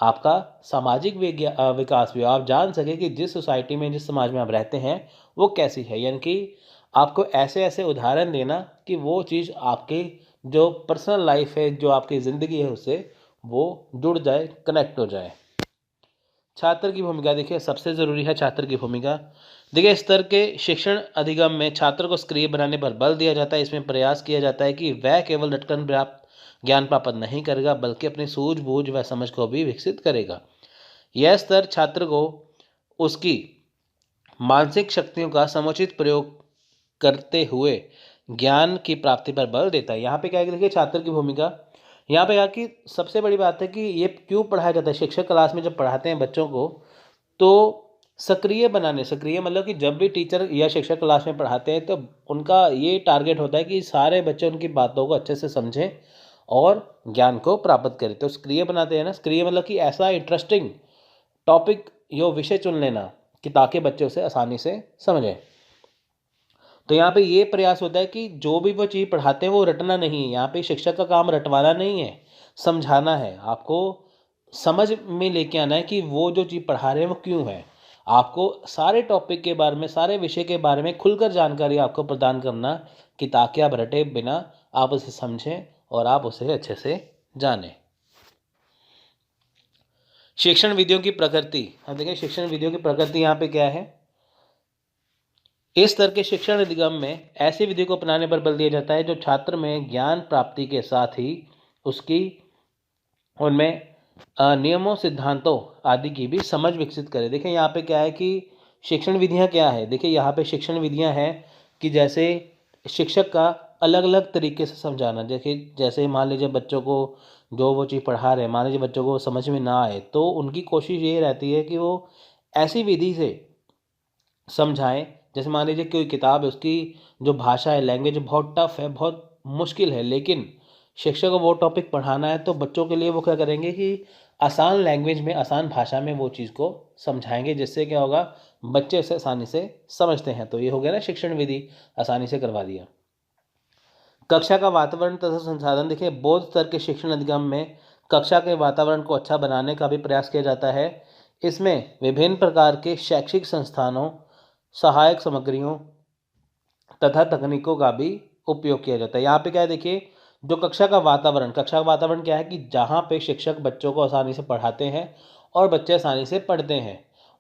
आपका सामाजिक विकास भी, आप जान सकें कि जिस सोसाइटी में, जिस समाज में आप रहते हैं वो कैसी है। यानी कि आपको ऐसे ऐसे उदाहरण देना कि वो चीज़ आपके जो पर्सनल लाइफ है, जो आपकी ज़िंदगी है, उससे वो जुड़ जाए, कनेक्ट हो जाए। छात्र की भूमिका देखिए सबसे ज़रूरी है। छात्र की भूमिका देखिए, स्तर के शिक्षण अधिगम में छात्र को सक्रिय बनाने पर बल दिया जाता है। इसमें प्रयास किया जाता है कि वह केवल रटकर प्राप्त ज्ञान प्राप्त नहीं करेगा, बल्कि अपनी सूझबूझ व समझ को भी विकसित करेगा। यह स्तर छात्र को उसकी मानसिक शक्तियों का समुचित प्रयोग करते हुए ज्ञान की प्राप्ति पर बल देता है। यहाँ पे क्या है कि देखिए छात्र की भूमिका, यहाँ पे क्या कि सबसे बड़ी बात है कि ये क्यों पढ़ाया जाता है। शिक्षक क्लास में जब पढ़ाते हैं बच्चों को, तो सक्रिय बनाने, सक्रिय मतलब कि जब भी टीचर या शिक्षक क्लास में पढ़ाते हैं तो उनका ये टारगेट होता है कि सारे बच्चे उनकी बातों को अच्छे से समझें और ज्ञान को प्राप्त करें। तो सक्रिय बनाते हैं ना, सक्रिय मतलब कि ऐसा इंटरेस्टिंग टॉपिक या विषय चुन लेना कि ताकि बच्चे उसे आसानी से समझें। तो यहाँ पे ये प्रयास होता है कि जो भी वो चीज़ पढ़ाते हैं वो रटना नहीं है। यहाँ पे शिक्षक का काम रटवाना नहीं है, समझाना है। आपको समझ में लेके आना है कि वो जो चीज़ पढ़ा रहे हैं वो क्यों है। आपको सारे टॉपिक के बारे में, सारे विषय के बारे में खुलकर जानकारी आपको प्रदान करना, कि ताकि आप रटे बिना आप उसे समझें और आप उसे अच्छे से जानें। शिक्षण विधियों की प्रकृति। अब देखिए शिक्षण विधियों की प्रकृति यहाँ पे क्या है। इस स्तर के शिक्षण अधिगम में ऐसी विधि को अपनाने पर बल दिया जाता है जो छात्र में ज्ञान प्राप्ति के साथ ही उसकी उनमें नियमों, सिद्धांतों आदि की भी समझ विकसित करे। देखिए यहाँ पे क्या है कि शिक्षण विधियाँ क्या है। देखिए यहाँ पे शिक्षण विधियाँ हैं कि जैसे शिक्षक का अलग अलग तरीके से समझाना। देखिए जैसे मान लीजिए बच्चों को जो वो चीज़ पढ़ा रहे हैं, मान लीजिए बच्चों को समझ में ना आए, तो उनकी कोशिश ये रहती है कि वो ऐसी विधि से समझाएं। जैसे मान लीजिए कोई किताब है, उसकी जो भाषा है, लैंग्वेज बहुत टफ है, बहुत मुश्किल है, लेकिन शिक्षक को वो टॉपिक पढ़ाना है, तो बच्चों के लिए वो क्या करेंगे कि आसान लैंग्वेज में, आसान भाषा में वो चीज़ को समझाएंगे, जिससे क्या होगा, बच्चे उसे आसानी से समझते हैं। तो ये हो गया ना शिक्षण विधि, आसानी से करवा दिया। कक्षा का वातावरण तथा संसाधन। देखिए बौद्ध स्तर के शिक्षण अधिगम में कक्षा के वातावरण को अच्छा बनाने का भी प्रयास किया जाता है। इसमें विभिन्न प्रकार के शैक्षिक संस्थानों, सहायक सामग्रियों तथा तकनीकों का भी उपयोग किया जाता है। यहाँ पे क्या है देखिए, जो कक्षा का वातावरण क्या है कि जहाँ पे शिक्षक बच्चों को आसानी से पढ़ाते हैं और बच्चे आसानी से पढ़ते हैं,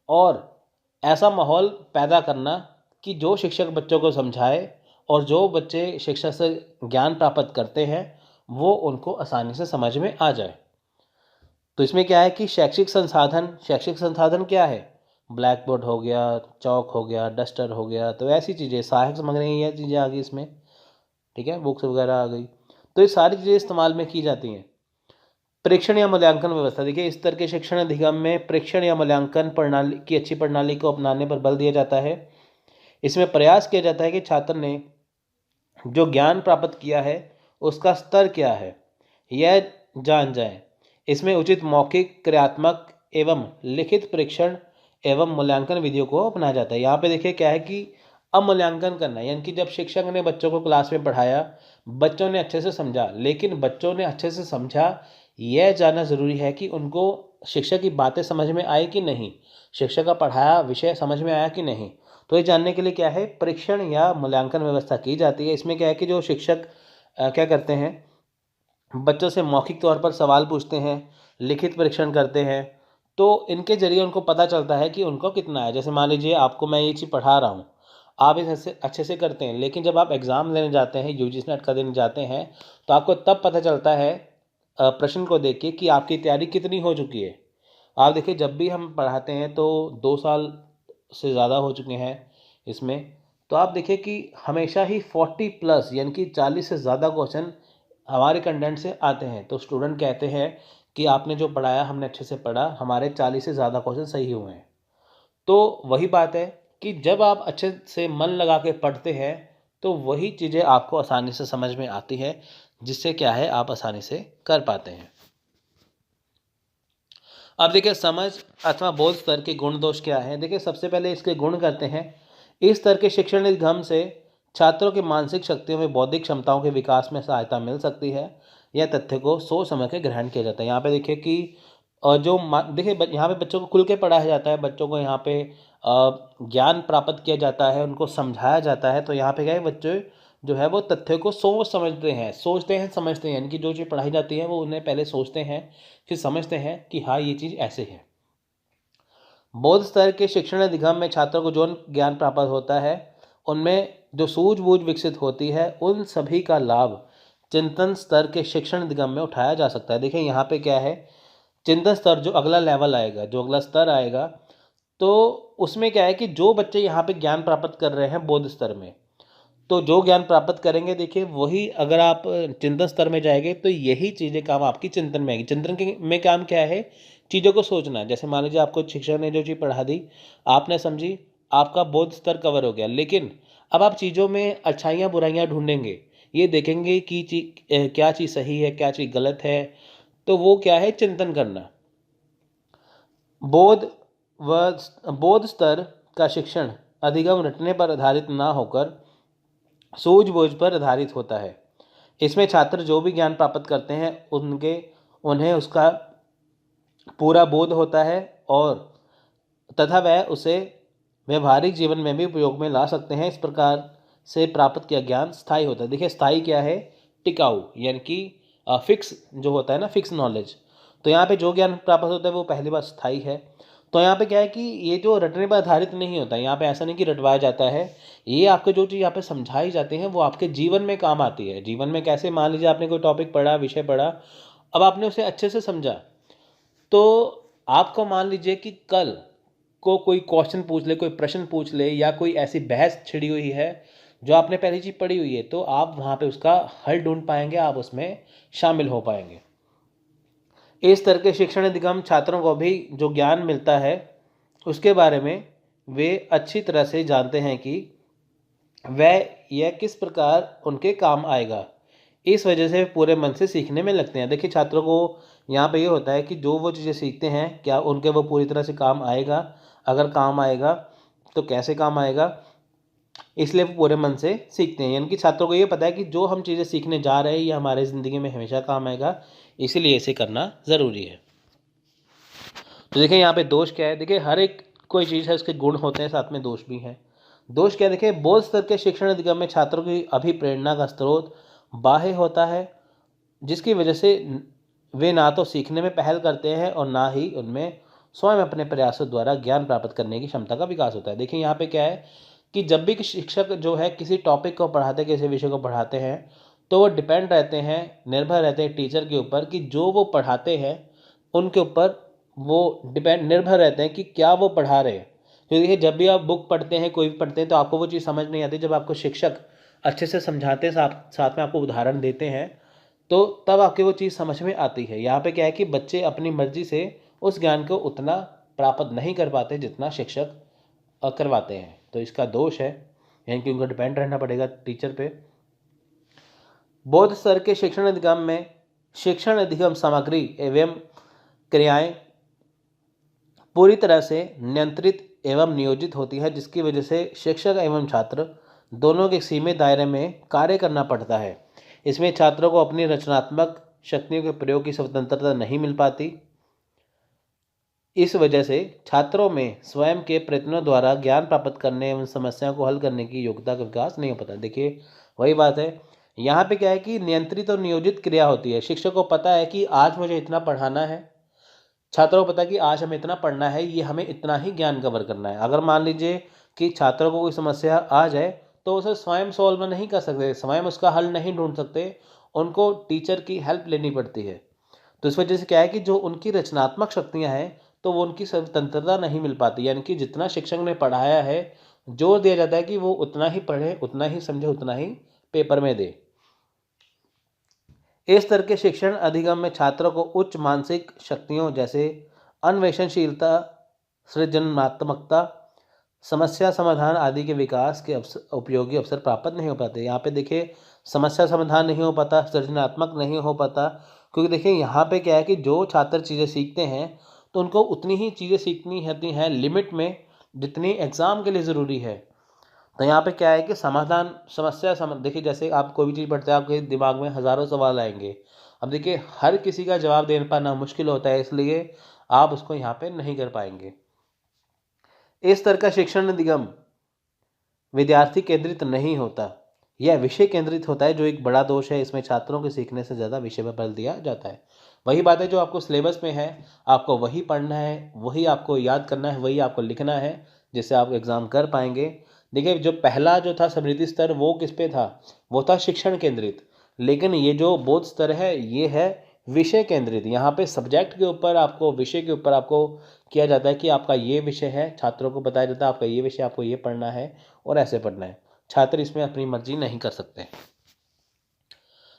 और ऐसा माहौल पैदा करना कि जो शिक्षक बच्चों को समझाए और जो बच्चे शिक्षक से ज्ञान प्राप्त करते हैं वो उनको आसानी से समझ में आ जाए। तो इसमें क्या है कि शैक्षिक संसाधन क्या है, ब्लैक बोर्ड हो गया, चौक हो गया, डस्टर हो गया, तो ऐसी चीज़ें, सहायक सामग्री, ये चीज़ें आ गई इसमें, ठीक है, बुक्स वगैरह आ गई, तो ये सारी चीज़ें इस्तेमाल में की जाती हैं। परीक्षण या मूल्यांकन व्यवस्था। देखिए इस तरह के शिक्षण अधिगम में परीक्षण या मूल्यांकन प्रणाली की अच्छी प्रणाली को अपनाने पर बल दिया जाता है। इसमें प्रयास किया जाता है कि छात्र ने जो ज्ञान प्राप्त किया है उसका स्तर क्या है यह जान जाए। इसमें उचित मौखिक, क्रियात्मक एवं लिखित परीक्षण एवं मूल्यांकन विधियों को अपनाया जाता है। यहाँ पे देखिए क्या है कि अब मूल्यांकन करना, यानी कि जब शिक्षक ने बच्चों को क्लास में पढ़ाया, बच्चों ने अच्छे से समझा, लेकिन बच्चों ने अच्छे से समझा यह जानना ज़रूरी है कि उनको शिक्षक की बातें समझ में आई कि नहीं, शिक्षक का पढ़ाया विषय समझ में आया कि नहीं। तो ये जानने के लिए क्या है, परीक्षण या मूल्यांकन व्यवस्था की जाती है। इसमें क्या है कि जो शिक्षक क्या करते हैं, बच्चों से मौखिक तौर पर सवाल पूछते हैं, लिखित परीक्षण करते हैं, तो इनके ज़रिए उनको पता चलता है कि उनको कितना है। जैसे मान लीजिए आपको मैं ये चीज़ पढ़ा रहा हूँ, आप इसे अच्छे से करते हैं, लेकिन जब आप एग्ज़ाम देने जाते हैं, यूजीसी नेट का देने जाते हैं, तो आपको तब पता चलता है प्रश्न को देख के कि आपकी तैयारी कितनी हो चुकी है। आप देखिए जब भी हम पढ़ाते हैं तो 2 साल से ज़्यादा हो चुके हैं इसमें, तो आप देखिए कि हमेशा ही 40 प्लस यानी कि 40 से ज़्यादा क्वेश्चन हमारे कंटेंट से आते हैं। तो स्टूडेंट कहते हैं कि आपने जो पढ़ाया हमने अच्छे से पढ़ा, हमारे 40 से ज़्यादा क्वेश्चन सही हुए हैं। तो वही बात है कि जब आप अच्छे से मन लगा के पढ़ते हैं, तो वही चीज़ें आपको आसानी से समझ में आती है, जिससे क्या है आप आसानी से कर पाते हैं। अब देखिए समझ अथवा बोध स्तर के गुण दोष क्या है। देखिए सबसे पहले इसके गुण करते हैं। इस स्तर के शिक्षण निगम से छात्रों की मानसिक शक्तियों में बौद्धिक क्षमताओं के विकास में सहायता मिल सकती है। यह तथ्य को सोच समझ के ग्रहण किया जाता है। यहाँ पे देखिए कि देखिए यहाँ पे बच्चों को खुल के पढ़ाया जाता है, बच्चों को यहाँ पे ज्ञान प्राप्त किया जाता है, उनको समझाया जाता है। तो यहाँ पे क्या है, बच्चे जो है वो तथ्य को सोच समझते हैं, सोचते हैं समझते हैं, यानी कि जो चीज़ पढ़ाई जाती है वो उन्हें पहले सोचते हैं फिर समझते हैं कि हाँ ये चीज़ ऐसे है। बौद्ध स्तर के शिक्षण अधिगम में छात्रों को जो ज्ञान प्राप्त होता है, उनमें जो सूझबूझ विकसित होती है, उन सभी का लाभ चिंतन स्तर के शिक्षण अधिगम में उठाया जा सकता है। देखिए यहाँ पे क्या है, चिंतन स्तर जो अगला लेवल आएगा, जो अगला स्तर आएगा, तो उसमें क्या है कि जो बच्चे यहाँ पे ज्ञान प्राप्त कर रहे हैं बौद्ध स्तर में, तो जो ज्ञान प्राप्त करेंगे देखिए वही अगर आप चिंतन स्तर में जाएंगे तो यही चीज़ें काम आपकी चिंतन में आएगी। चिंतन के में काम क्या है, चीज़ों को सोचना। जैसे मान लीजिए आपको शिक्षक ने जो चीज़ पढ़ा दी, आपने समझी, आपका बोध स्तर कवर हो गया, लेकिन अब आप चीज़ों में अच्छाइयाँ बुराइयाँ ढूंढेंगे, ये देखेंगे कि क्या चीज़ सही है क्या चीज़ गलत है। तो वो क्या है, चिंतन करना। बोध बोध स्तर का शिक्षण अधिगम रटने पर आधारित ना होकर सूझबूझ पर आधारित होता है। इसमें छात्र जो भी ज्ञान प्राप्त करते हैं उन्हें उसका पूरा बोध होता है और तथा वह उसे व्यवहारिक जीवन में भी उपयोग में ला सकते हैं। इस प्रकार से प्राप्त किया ज्ञान स्थायी होता है। देखिए स्थायी क्या है, टिकाऊ, यानी कि फिक्स जो होता है ना, फिक्स नॉलेज। तो यहाँ पे जो ज्ञान प्राप्त होता है वो पहली बात स्थायी है। तो यहाँ पे क्या है कि ये जो रटने पर आधारित नहीं होता है, यहाँ पे ऐसा नहीं कि रटवाया जाता है, ये आपको जो चीज़ यहाँ पे समझाई जाती है वो आपके जीवन में काम आती है। जीवन में कैसे, मान लीजिए आपने कोई टॉपिक पढ़ा, विषय पढ़ा, अब आपने उसे अच्छे से समझा, तो आपको मान लीजिए कि कल को कोई क्वेश्चन पूछ ले, कोई प्रश्न पूछ ले, या कोई ऐसी बहस छिड़ी हुई है जो आपने पहली चीज़ पढ़ी हुई है, तो आप वहाँ पे उसका हल ढूंढ पाएंगे, आप उसमें शामिल हो पाएंगे। इस तरह के शिक्षण अधिगम छात्रों को भी जो ज्ञान मिलता है उसके बारे में वे अच्छी तरह से जानते हैं कि वह यह किस प्रकार उनके काम आएगा। इस वजह से पूरे मन से सीखने में लगते हैं। देखिए छात्रों को यहाँ पे ये होता है कि जो वो चीज़ें सीखते हैं क्या उनके वो पूरी तरह से काम आएगा, अगर काम आएगा तो कैसे काम आएगा, इसलिए वो पूरे मन से सीखते हैं। यानी कि छात्रों को ये पता है कि जो हम चीज़ें सीखने जा रहे हैं ये हमारे ज़िंदगी में हमेशा काम आएगा, इसीलिए इसे करना ज़रूरी है। तो देखिए यहाँ पे दोष क्या है, देखिए हर एक कोई चीज़ है उसके गुण होते हैं, साथ में दोष भी हैं। दोष क्या है, देखिए बोध स्तर के शिक्षण अधिगम में छात्रों की अभिप्रेरणा का स्रोत बाह्य होता है, जिसकी वजह से वे ना तो सीखने में पहल करते हैं और ना ही उनमें स्वयं अपने प्रयासों द्वारा ज्ञान प्राप्त करने की क्षमता का विकास होता है। देखिए यहाँ पे क्या है कि जब भी शिक्षक जो है किसी टॉपिक को पढ़ाते, किसी विषय को पढ़ाते हैं, तो वो डिपेंड रहते हैं, निर्भर रहते हैं टीचर के ऊपर कि जो वो पढ़ाते हैं उनके ऊपर वो निर्भर रहते हैं कि क्या वो पढ़ा रहे हैं। क्योंकि देखिए जब भी आप बुक पढ़ते हैं, कोई भी पढ़ते हैं, तो आपको वो चीज़ समझ नहीं आती। जब आपको शिक्षक अच्छे से समझाते हैं, साथ में आपको उदाहरण देते हैं, तो तब आपकी वो चीज़ समझ में आती है। यहाँ पे क्या है कि बच्चे अपनी मर्जी से उस ज्ञान को उतना प्राप्त नहीं कर पाते जितना शिक्षक करवाते हैं, तो इसका दोष है, यानी कि उनको डिपेंड रहना पड़ेगा टीचर पे। बौद्ध स्तर के शिक्षण अधिगम में शिक्षण अधिगम सामग्री एवं क्रियाएं पूरी तरह से नियंत्रित एवं नियोजित होती है, जिसकी वजह से शिक्षक एवं छात्र दोनों के सीमित दायरे में कार्य करना पड़ता है। इसमें छात्रों को अपनी रचनात्मक शक्तियों के प्रयोग की स्वतंत्रता नहीं मिल पाती। इस वजह से छात्रों में स्वयं के प्रयत्नों द्वारा ज्ञान प्राप्त करने एवं समस्याओं को हल करने की योग्यता का विकास नहीं हो पाता। देखिए वही बात है, यहाँ पे क्या है कि नियंत्रित और नियोजित क्रिया होती है। शिक्षक को पता है कि आज मुझे इतना पढ़ाना है, छात्रों को पता है कि आज हमें इतना पढ़ना है, ये हमें इतना ही ज्ञान कवर करना है। अगर मान लीजिए कि छात्रों को कोई समस्या आ जाए तो उसे स्वयं सॉल्व नहीं कर सकते, स्वयं उसका हल नहीं ढूंढ सकते, उनको टीचर की हेल्प लेनी पड़ती है। तो इस वजह से क्या है कि जो उनकी रचनात्मक शक्तियाँ हैं तो वो उनकी स्वतंत्रता नहीं मिल पाती, यानी कि जितना शिक्षक ने पढ़ाया है जोर दिया जाता है कि वो उतना ही पढ़े, उतना ही समझे, उतना ही पेपर में दे। इस तरह के शिक्षण अधिगम में छात्रों को उच्च मानसिक शक्तियों जैसे अन्वेषणशीलता, सृजनात्मकता, समस्या समाधान आदि के विकास के उपयोगी अवसर प्राप्त नहीं हो पाते। यहाँ पे देखिए समस्या समाधान नहीं हो पाता, सृजनात्मक नहीं हो पाता, क्योंकि देखिए यहाँ पे क्या है कि जो छात्र चीज़ें सीखते हैं तो उनको उतनी ही चीज़ें सीखनी होती हैं लिमिट में जितनी एग्ज़ाम के लिए ज़रूरी है। तो यहाँ पे क्या है कि देखिए जैसे आप कोई भी चीज़ पढ़ते हैं, आपके दिमाग में हज़ारों सवाल आएंगे। अब देखिए हर किसी का जवाब दे पाना मुश्किल होता है, इसलिए आप उसको यहाँ पे नहीं कर पाएंगे। इस तरह का शिक्षण अधिगम विद्यार्थी केंद्रित नहीं होता, यह विषय केंद्रित होता है, जो एक बड़ा दोष है। इसमें छात्रों के सीखने से ज़्यादा विषय पर बल दिया जाता है। वही बात है, जो आपको सिलेबस में है आपको वही पढ़ना है, वही आपको याद करना है, वही आपको लिखना है, जिससे आप एग्ज़ाम कर पाएंगे। देखिए जो पहला जो था स्मृति स्तर, वो किस पे था? वो था शिक्षण केंद्रित। लेकिन ये जो बोध स्तर है ये है विषय केंद्रित। यहाँ पे सब्जेक्ट के ऊपर आपको, विषय के ऊपर आपको किया जाता है कि आपका ये विषय है, छात्रों को बताया जाता है आपका ये विषय, आपको ये पढ़ना है और ऐसे पढ़ना है। छात्र इसमें अपनी मर्जी नहीं कर सकते।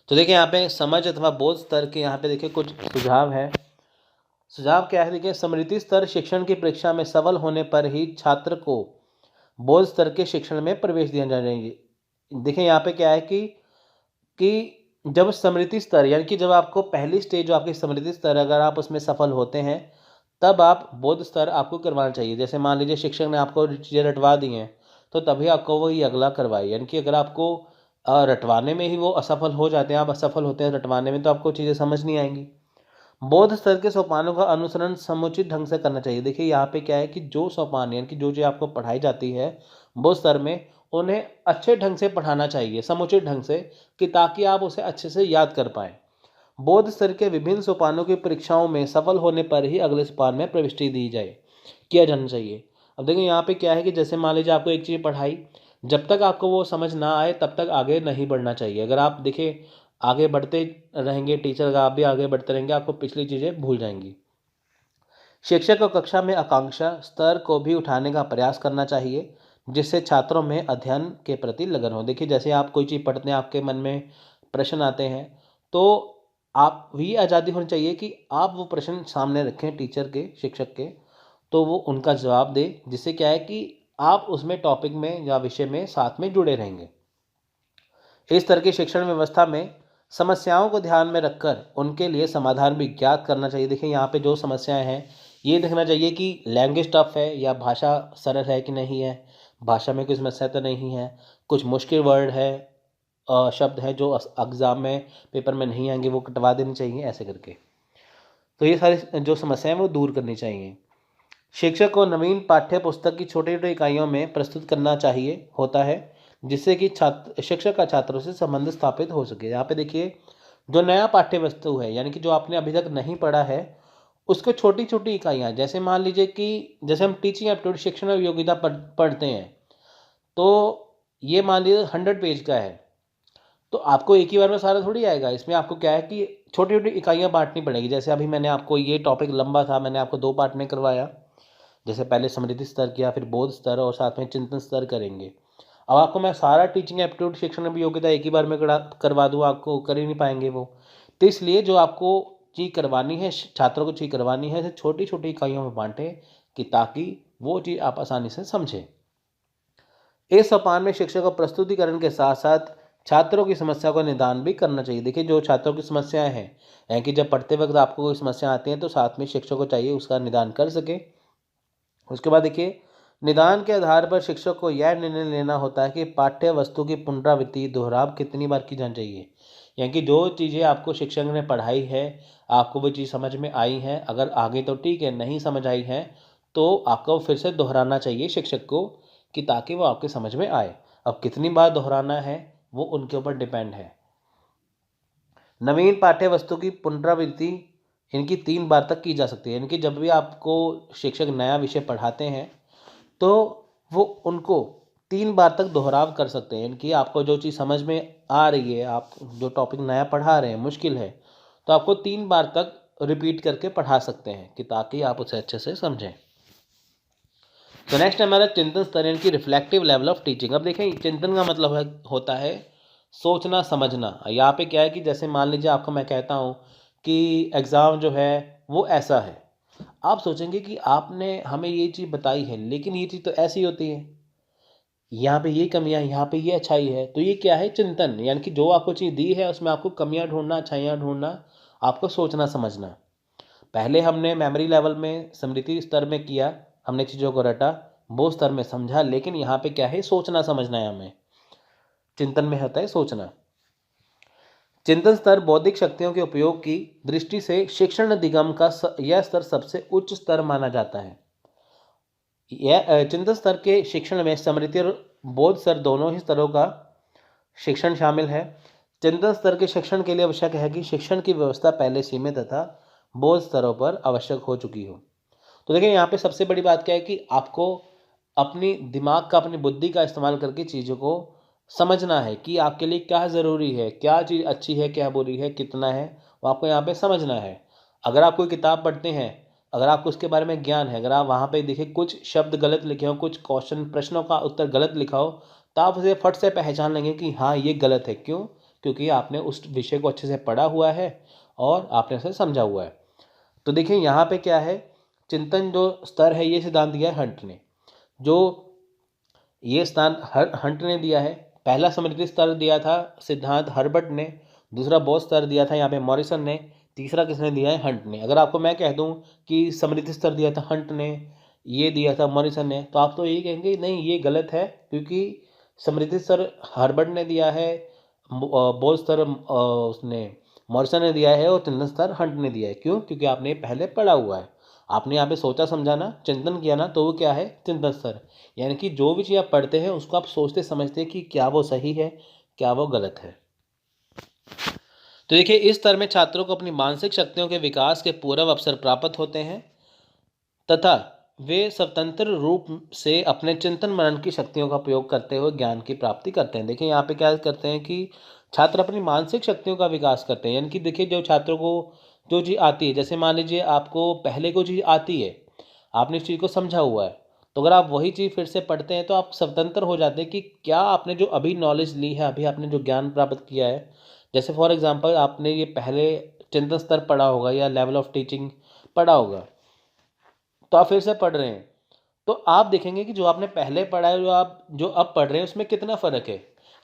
तो देखिए यहाँ पे समझ अथवा बोध स्तर के यहाँ पे देखिए कुछ सुझाव है। सुझाव क्या है? देखिए स्मृति स्तर शिक्षण की परीक्षा में सफल होने पर ही छात्र को बोध स्तर के शिक्षण में प्रवेश दिया जाना चाहिए। देखिए यहाँ पे क्या है कि जब स्मृति स्तर यानी कि जब आपको पहली स्टेज जो आपकी स्मृति स्तर अगर आप उसमें सफल होते हैं तब आप बोध स्तर आपको करवाना चाहिए। जैसे मान लीजिए शिक्षक ने आपको चीज़ें रटवा दी हैं तो तभी आपको वो ये अगला करवाए। यानी कि अगर आपको रटवाने में ही वो असफल हो जाते हैं, आप असफल होते हैं रटवाने में, तो आपको चीज़ें समझ नहीं आएंगी। बोध स्तर के सोपानों का अनुसरण समुचित ढंग से करना चाहिए। देखिए यहाँ पे क्या है कि जो सोपान यानी कि जो चीज़ आपको पढ़ाई जाती है बोध स्तर में, उन्हें अच्छे ढंग से पढ़ाना चाहिए, समुचित ढंग से, कि ताकि आप उसे अच्छे से याद कर पाएँ। बोध स्तर के विभिन्न सोपानों की परीक्षाओं में सफल होने पर ही अगले सोपान में प्रविष्टि दी जाए, किया जाना चाहिए। अब देखिए यहाँ पे क्या है कि जैसे मान लीजिए आपको एक चीज़ पढ़ाई, जब तक आपको वो समझ ना आए तब तक आगे नहीं बढ़ना चाहिए। अगर आप देखिए आगे बढ़ते रहेंगे, टीचर का आप भी आगे बढ़ते रहेंगे, आपको पिछली चीज़ें भूल जाएंगी। शिक्षक को कक्षा में आकांक्षा स्तर को भी उठाने का प्रयास करना चाहिए, जिससे छात्रों में अध्ययन के प्रति लगन हो। देखिए जैसे आप कोई चीज़ पढ़ते हैं, आपके मन में प्रश्न आते हैं, तो आप भी आज़ादी होनी चाहिए कि आप वो प्रश्न सामने रखें टीचर के, शिक्षक के, तो वो उनका जवाब दे, जिससे क्या है कि आप उसमें टॉपिक में या विषय में साथ में जुड़े रहेंगे। इस तरह की शिक्षण व्यवस्था में समस्याओं को ध्यान में रखकर उनके लिए समाधान भी ज्ञात करना चाहिए। देखिए यहाँ पे जो समस्याएं हैं ये देखना चाहिए कि लैंग्वेज टफ है या भाषा सरल है कि नहीं है, भाषा में कोई समस्या तो नहीं है, कुछ मुश्किल वर्ड है, शब्द है जो एग्ज़ाम में पेपर में नहीं आएंगे, वो कटवा देनी चाहिए, ऐसे करके। तो ये सारी जो समस्याएं वो दूर करनी चाहिए। शिक्षक को नवीन पाठ्य पुस्तक की छोटी छोटी इकाइयों में प्रस्तुत करना चाहिए होता है, जिससे कि छात्र शिक्षक का छात्रों से संबंध स्थापित हो सके। यहाँ पे देखिए जो नया पाठ्य वस्तु है यानी कि जो आपने अभी तक नहीं पढ़ा है, उसको छोटी छोटी इकाइयाँ, जैसे मान लीजिए कि जैसे हम टीचिंग एप्टीट्यूड शिक्षण और योग्यता पढ़ते हैं, तो ये मान लीजिए 100 पेज का है, तो आपको एक ही बार में सारा थोड़ी आएगा। इसमें आपको क्या है कि छोटी छोटी इकाइयाँ बांटनी पड़ेगी। जैसे अभी मैंने आपको ये टॉपिक लंबा था, मैंने आपको 2 पार्ट में करवाया, जैसे पहले स्मृति स्तर किया, फिर बोध स्तर और साथ में चिंतन स्तर करेंगे। अब आपको मैं सारा टीचिंग एप्टीट्यूड शिक्षण में योग्यता एक ही बार में करवा दूँ, आपको कर ही नहीं पाएंगे वो। तो इसलिए जो आपको चीज़ करवानी है, छात्रों को चीज़ करवानी है, छोटी छोटी इकाइयों में बांटें कि ताकि वो चीज़ आप आसानी से समझें। इस सोपान में शिक्षक को प्रस्तुतिकरण के साथ साथ छात्रों की समस्या का निदान भी करना चाहिए। देखिए जो छात्रों की समस्याएं हैं यानी कि जब पढ़ते वक्त आपको कोई समस्या आती है तो साथ में शिक्षक को चाहिए उसका निदान कर सके। उसके बाद देखिए निदान के आधार पर शिक्षक को यह निर्णय लेना होता है कि पाठ्य वस्तु की पुनरावृत्ति दोहराव कितनी बार की जानी चाहिए। यानी कि जो चीज़ें आपको शिक्षक ने पढ़ाई है, आपको वो चीज़ समझ में आई है, अगर आगे तो ठीक है, नहीं समझ आई है तो आपको फिर से दोहराना चाहिए शिक्षक को, कि ताकि वो आपके समझ में आए। अब कितनी बार दोहराना है वो उनके ऊपर डिपेंड है। नवीन पाठ्य वस्तु की पुनरावृत्ति इनकी 3 बार तक की जा सकती है। यानी कि जब भी आपको शिक्षक नया विषय पढ़ाते हैं तो वो उनको 3 बार तक दोहराव कर सकते हैं। यानी कि आपको जो चीज़ समझ में आ रही है, आप जो टॉपिक नया पढ़ा रहे हैं, मुश्किल है, तो आपको 3 बार तक रिपीट करके पढ़ा सकते हैं, कि ताकि आप उसे अच्छे से समझें। तो नेक्स्ट हमारा चिंतन स्तर, यानी कि रिफ्लेक्टिव लेवल ऑफ टीचिंग। अब देखें, चिंतन का मतलब होता है सोचना समझना। यहाँ पे क्या है कि जैसे मान लीजिए आपको मैं कहता हूँ कि एग्ज़ाम जो है वो ऐसा है, आप सोचेंगे कि आपने हमें ये चीज़ बताई है लेकिन ये चीज़ तो ऐसी होती है, यहाँ पे ये कमियाँ, यहाँ पे ये अच्छाई है। तो ये क्या है? चिंतन। यानी कि जो आपको चीज़ दी है उसमें आपको कमियाँ ढूंढना, अच्छाइयाँ ढूंढना, आपको सोचना समझना। पहले हमने मेमोरी लेवल में, स्मृति स्तर में किया, हमने चीज़ों को रटा, वो स्तर में समझा, लेकिन यहाँ पे क्या है? सोचना समझना है हमें। चिंतन में होता है सोचना। चिंतन स्तर बौद्धिक शक्तियों के उपयोग की दृष्टि से शिक्षण अधिगम का यह स्तर सबसे उच्च स्तर माना जाता है। यह चिंतन स्तर के शिक्षण में स्मृति और बोध स्तर दोनों ही स्तरों का शिक्षण शामिल है। चिंतन स्तर के शिक्षण के लिए आवश्यक है कि शिक्षण की व्यवस्था पहले सीमित तथा बोध स्तरों पर आवश्यक हो चुकी हो। तो देखिए, यहाँ पे सबसे बड़ी बात क्या है कि आपको अपनी दिमाग का, अपनी बुद्धि का इस्तेमाल करके चीज़ों को समझना है कि आपके लिए क्या ज़रूरी है, क्या चीज़ अच्छी है, क्या बुरी है, कितना है, वो आपको यहाँ पे समझना है। अगर आप कोई किताब पढ़ते हैं, अगर आपको उसके बारे में ज्ञान है, अगर आप वहाँ पे देखिए कुछ शब्द गलत लिखे हो, कुछ क्वेश्चन, प्रश्नों का उत्तर गलत लिखा हो, तो आप उसे फट से पहचान लेंगे कि हाँ, ये गलत है। क्यों? क्योंकि आपने उस विषय को अच्छे से पढ़ा हुआ है और आपने उसे समझा हुआ है। तो देखिए, यहाँ पे क्या है, चिंतन जो स्तर है, ये सिद्धांत दिया है हंट ने। जो ये स्थान हंट ने दिया है। पहला स्मृति स्तर दिया था सिद्धांत हर्बर्ट ने, दूसरा बोध स्तर दिया था यहाँ पे मॉरिसन ने, तीसरा किसने दिया है? हंट ने। अगर आपको मैं कह दूं कि स्मृति स्तर दिया था हंट ने, ये दिया था मॉरिसन ने, तो आप तो यही कहेंगे नहीं, ये गलत है, क्योंकि स्मृति स्तर हर्बर्ट ने दिया है, बोध स्तर उसने मॉरिसन ने दिया है, और चिंतन स्तर हंट ने दिया है। क्यों? क्योंकि आपने पहले पढ़ा हुआ है, आपने यहाँ पे सोचा समझा ना, चिंतन किया ना, तो वो क्या है? चिंतन स्तर। यानी कि जो भी चीज़ आप पढ़ते हैं उसको आप सोचते समझते हैं कि क्या वो सही है, क्या वो गलत है। तो देखिए, इस स्तर में छात्रों को अपनी मानसिक शक्तियों के विकास के पूर्व अवसर प्राप्त होते हैं तथा वे स्वतंत्र रूप से अपने चिंतन मनन की शक्तियों का प्रयोग करते हुए ज्ञान की प्राप्ति करते हैं। देखिए, यहाँ पे क्या करते हैं कि छात्र अपनी मानसिक शक्तियों का विकास करते हैं। यानी कि देखिए, जो छात्रों को जो चीज़ आती है, जैसे मान लीजिए आपको पहले कोई चीज़ आती है, आपने इस चीज़ को समझा हुआ है, तो अगर आप वही चीज़ फिर से पढ़ते हैं तो आप स्वतंत्र हो जाते हैं कि क्या आपने जो अभी नॉलेज ली है, अभी आपने जो ज्ञान प्राप्त किया है, जैसे फॉर एग्जांपल आपने ये पहले चिंतन स्तर पढ़ा होगा या लेवल ऑफ टीचिंग पढ़ा होगा, तो आप फिर से पढ़ रहे हैं, तो आप देखेंगे कि जो आपने पहले पढ़ा है, जो अब पढ़ रहे हैं, उसमें कितना फ़र्क है।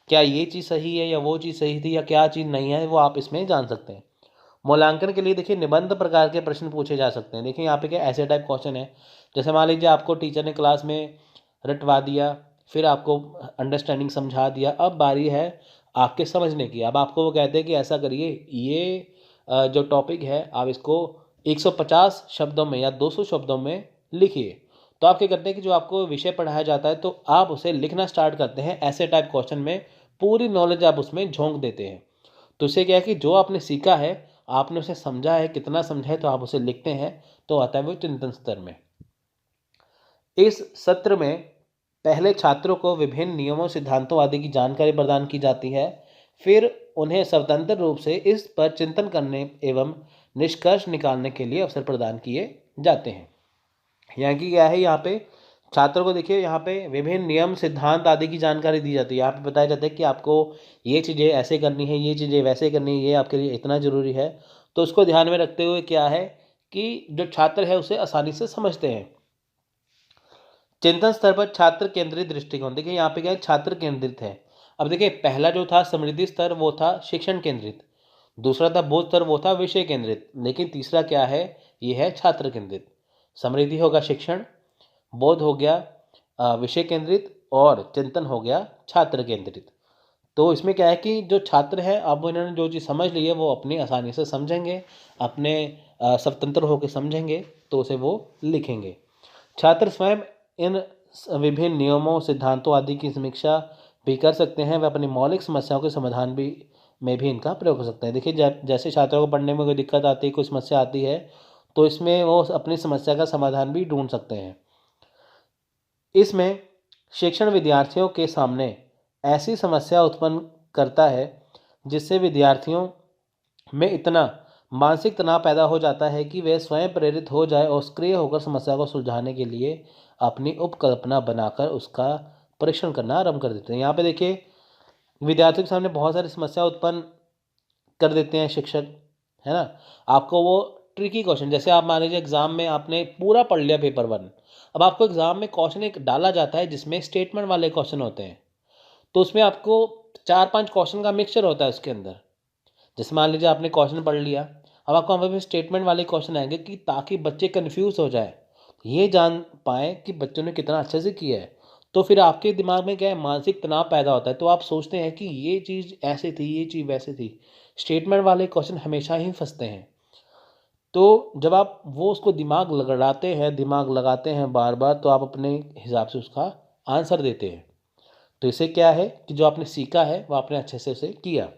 क्या ये चीज़ सही है या वो चीज़ सही थी, या क्या चीज़ नहीं है, वो आप इसमें जान सकते हैं। मूल्यांकन के लिए देखिए, निबंध प्रकार के प्रश्न पूछे जा सकते हैं। देखिए, यहाँ पे क्या ऐसे टाइप क्वेश्चन है, जैसे मान लीजिए आपको टीचर ने क्लास में रटवा दिया, फिर आपको अंडरस्टैंडिंग समझा दिया, अब बारी है आपके समझने की। अब आपको वो कहते हैं कि ऐसा करिए, ये जो टॉपिक है आप इसको 150 शब्दों में या 200 शब्दों में लिखिए। तो आप क्या करते हैं कि जो आपको विषय पढ़ाया जाता है, तो आप उसे लिखना स्टार्ट करते हैं। ऐसे टाइप क्वेश्चन में पूरी नॉलेज आप उसमें झोंक देते हैं। तो उससे क्या है कि जो आपने सीखा है, आपने उसे समझा है, कितना समझा है, तो आप उसे लिखते हैं, तो आता है वो चिंतन स्तर में। इस सत्र में पहले छात्रों को विभिन्न नियमों, सिद्धांतों आदि की जानकारी प्रदान की जाती है। फिर उन्हें स्वतंत्र रूप से इस पर चिंतन करने एवं निष्कर्ष निकालने के लिए अवसर प्रदान किए जाते हैं। यहाँ की क्या है, यहाँ पे छात्रों को देखिए, यहाँ पे विभिन्न नियम, सिद्धांत आदि की जानकारी दी जाती है। यहाँ पे बताया जाता है कि आपको ये चीज़ें ऐसे करनी है, ये चीज़ें वैसे करनी है, ये आपके लिए इतना ज़रूरी है। तो उसको ध्यान में रखते हुए क्या है कि जो छात्र है उसे आसानी से समझते हैं। चिंतन स्तर पर छात्र केंद्रित दृष्टिकोण। देखिए, यहाँ पे क्या है, छात्र केंद्रित है। अब देखिए, पहला जो था समृद्धि स्तर, वो था शिक्षण केंद्रित, दूसरा था बोध स्तर, वो था विषय केंद्रित, लेकिन तीसरा क्या है, ये है छात्र केंद्रित। समृद्धि होगा शिक्षण, बोध हो गया विषय केंद्रित और चिंतन हो गया छात्र केंद्रित। तो इसमें क्या है कि जो छात्र हैं अब इन्होंने जो चीज़ समझ ली है वो अपनी आसानी से समझेंगे, अपने स्वतंत्र होकर समझेंगे तो उसे वो लिखेंगे। छात्र स्वयं इन विभिन्न नियमों, सिद्धांतों आदि की समीक्षा भी कर सकते हैं। वे अपनी मौलिक समस्याओं के समाधान भी में भी इनका प्रयोग कर सकते हैं। देखिए जैसे छात्रों को पढ़ने में कोई दिक्कत आती है, कोई समस्या आती है, तो इसमें वो अपनी समस्या का समाधान भी ढूंढ सकते हैं। इसमें शिक्षण विद्यार्थियों के सामने ऐसी समस्या उत्पन्न करता है जिससे विद्यार्थियों में इतना मानसिक तनाव पैदा हो जाता है कि वे स्वयं प्रेरित हो जाए और सक्रिय होकर समस्या को सुलझाने के लिए अपनी उपकल्पना बनाकर उसका परीक्षण करना आरंभ कर देते हैं। यहाँ पे देखिए विद्यार्थियों के सामने बहुत सारी समस्या उत्पन्न कर देते हैं शिक्षक, है ना। आपको वो ट्रिकी क्वेश्चन, जैसे आप मान लीजिए एग्जाम में आपने पूरा पढ़ लिया पेपर 1, अब आपको एग्जाम में क्वेश्चन एक डाला जाता है जिसमें स्टेटमेंट वाले क्वेश्चन होते हैं, तो उसमें आपको 4-5 क्वेश्चन का मिक्सचर होता है उसके अंदर। जैसे मान लीजिए आपने क्वेश्चन पढ़ लिया, अब आपको वहाँ पे स्टेटमेंट वाले क्वेश्चन आएंगे कि ताकि बच्चे कन्फ्यूज हो जाए, ये जान पाएँ कि बच्चों ने कितना अच्छे से किया है। तो फिर आपके दिमाग में क्या है, मानसिक तनाव पैदा होता है, तो आप सोचते हैं कि ये चीज़ ऐसे थी, ये चीज़ वैसे थी। स्टेटमेंट वाले क्वेश्चन हमेशा ही फंसते हैं। तो जब आप वो उसको दिमाग लगाते हैं बार बार, तो आप अपने हिसाब से उसका आंसर देते हैं। तो इससे क्या है कि जो आपने सीखा है वो आपने अच्छे से उसे किया।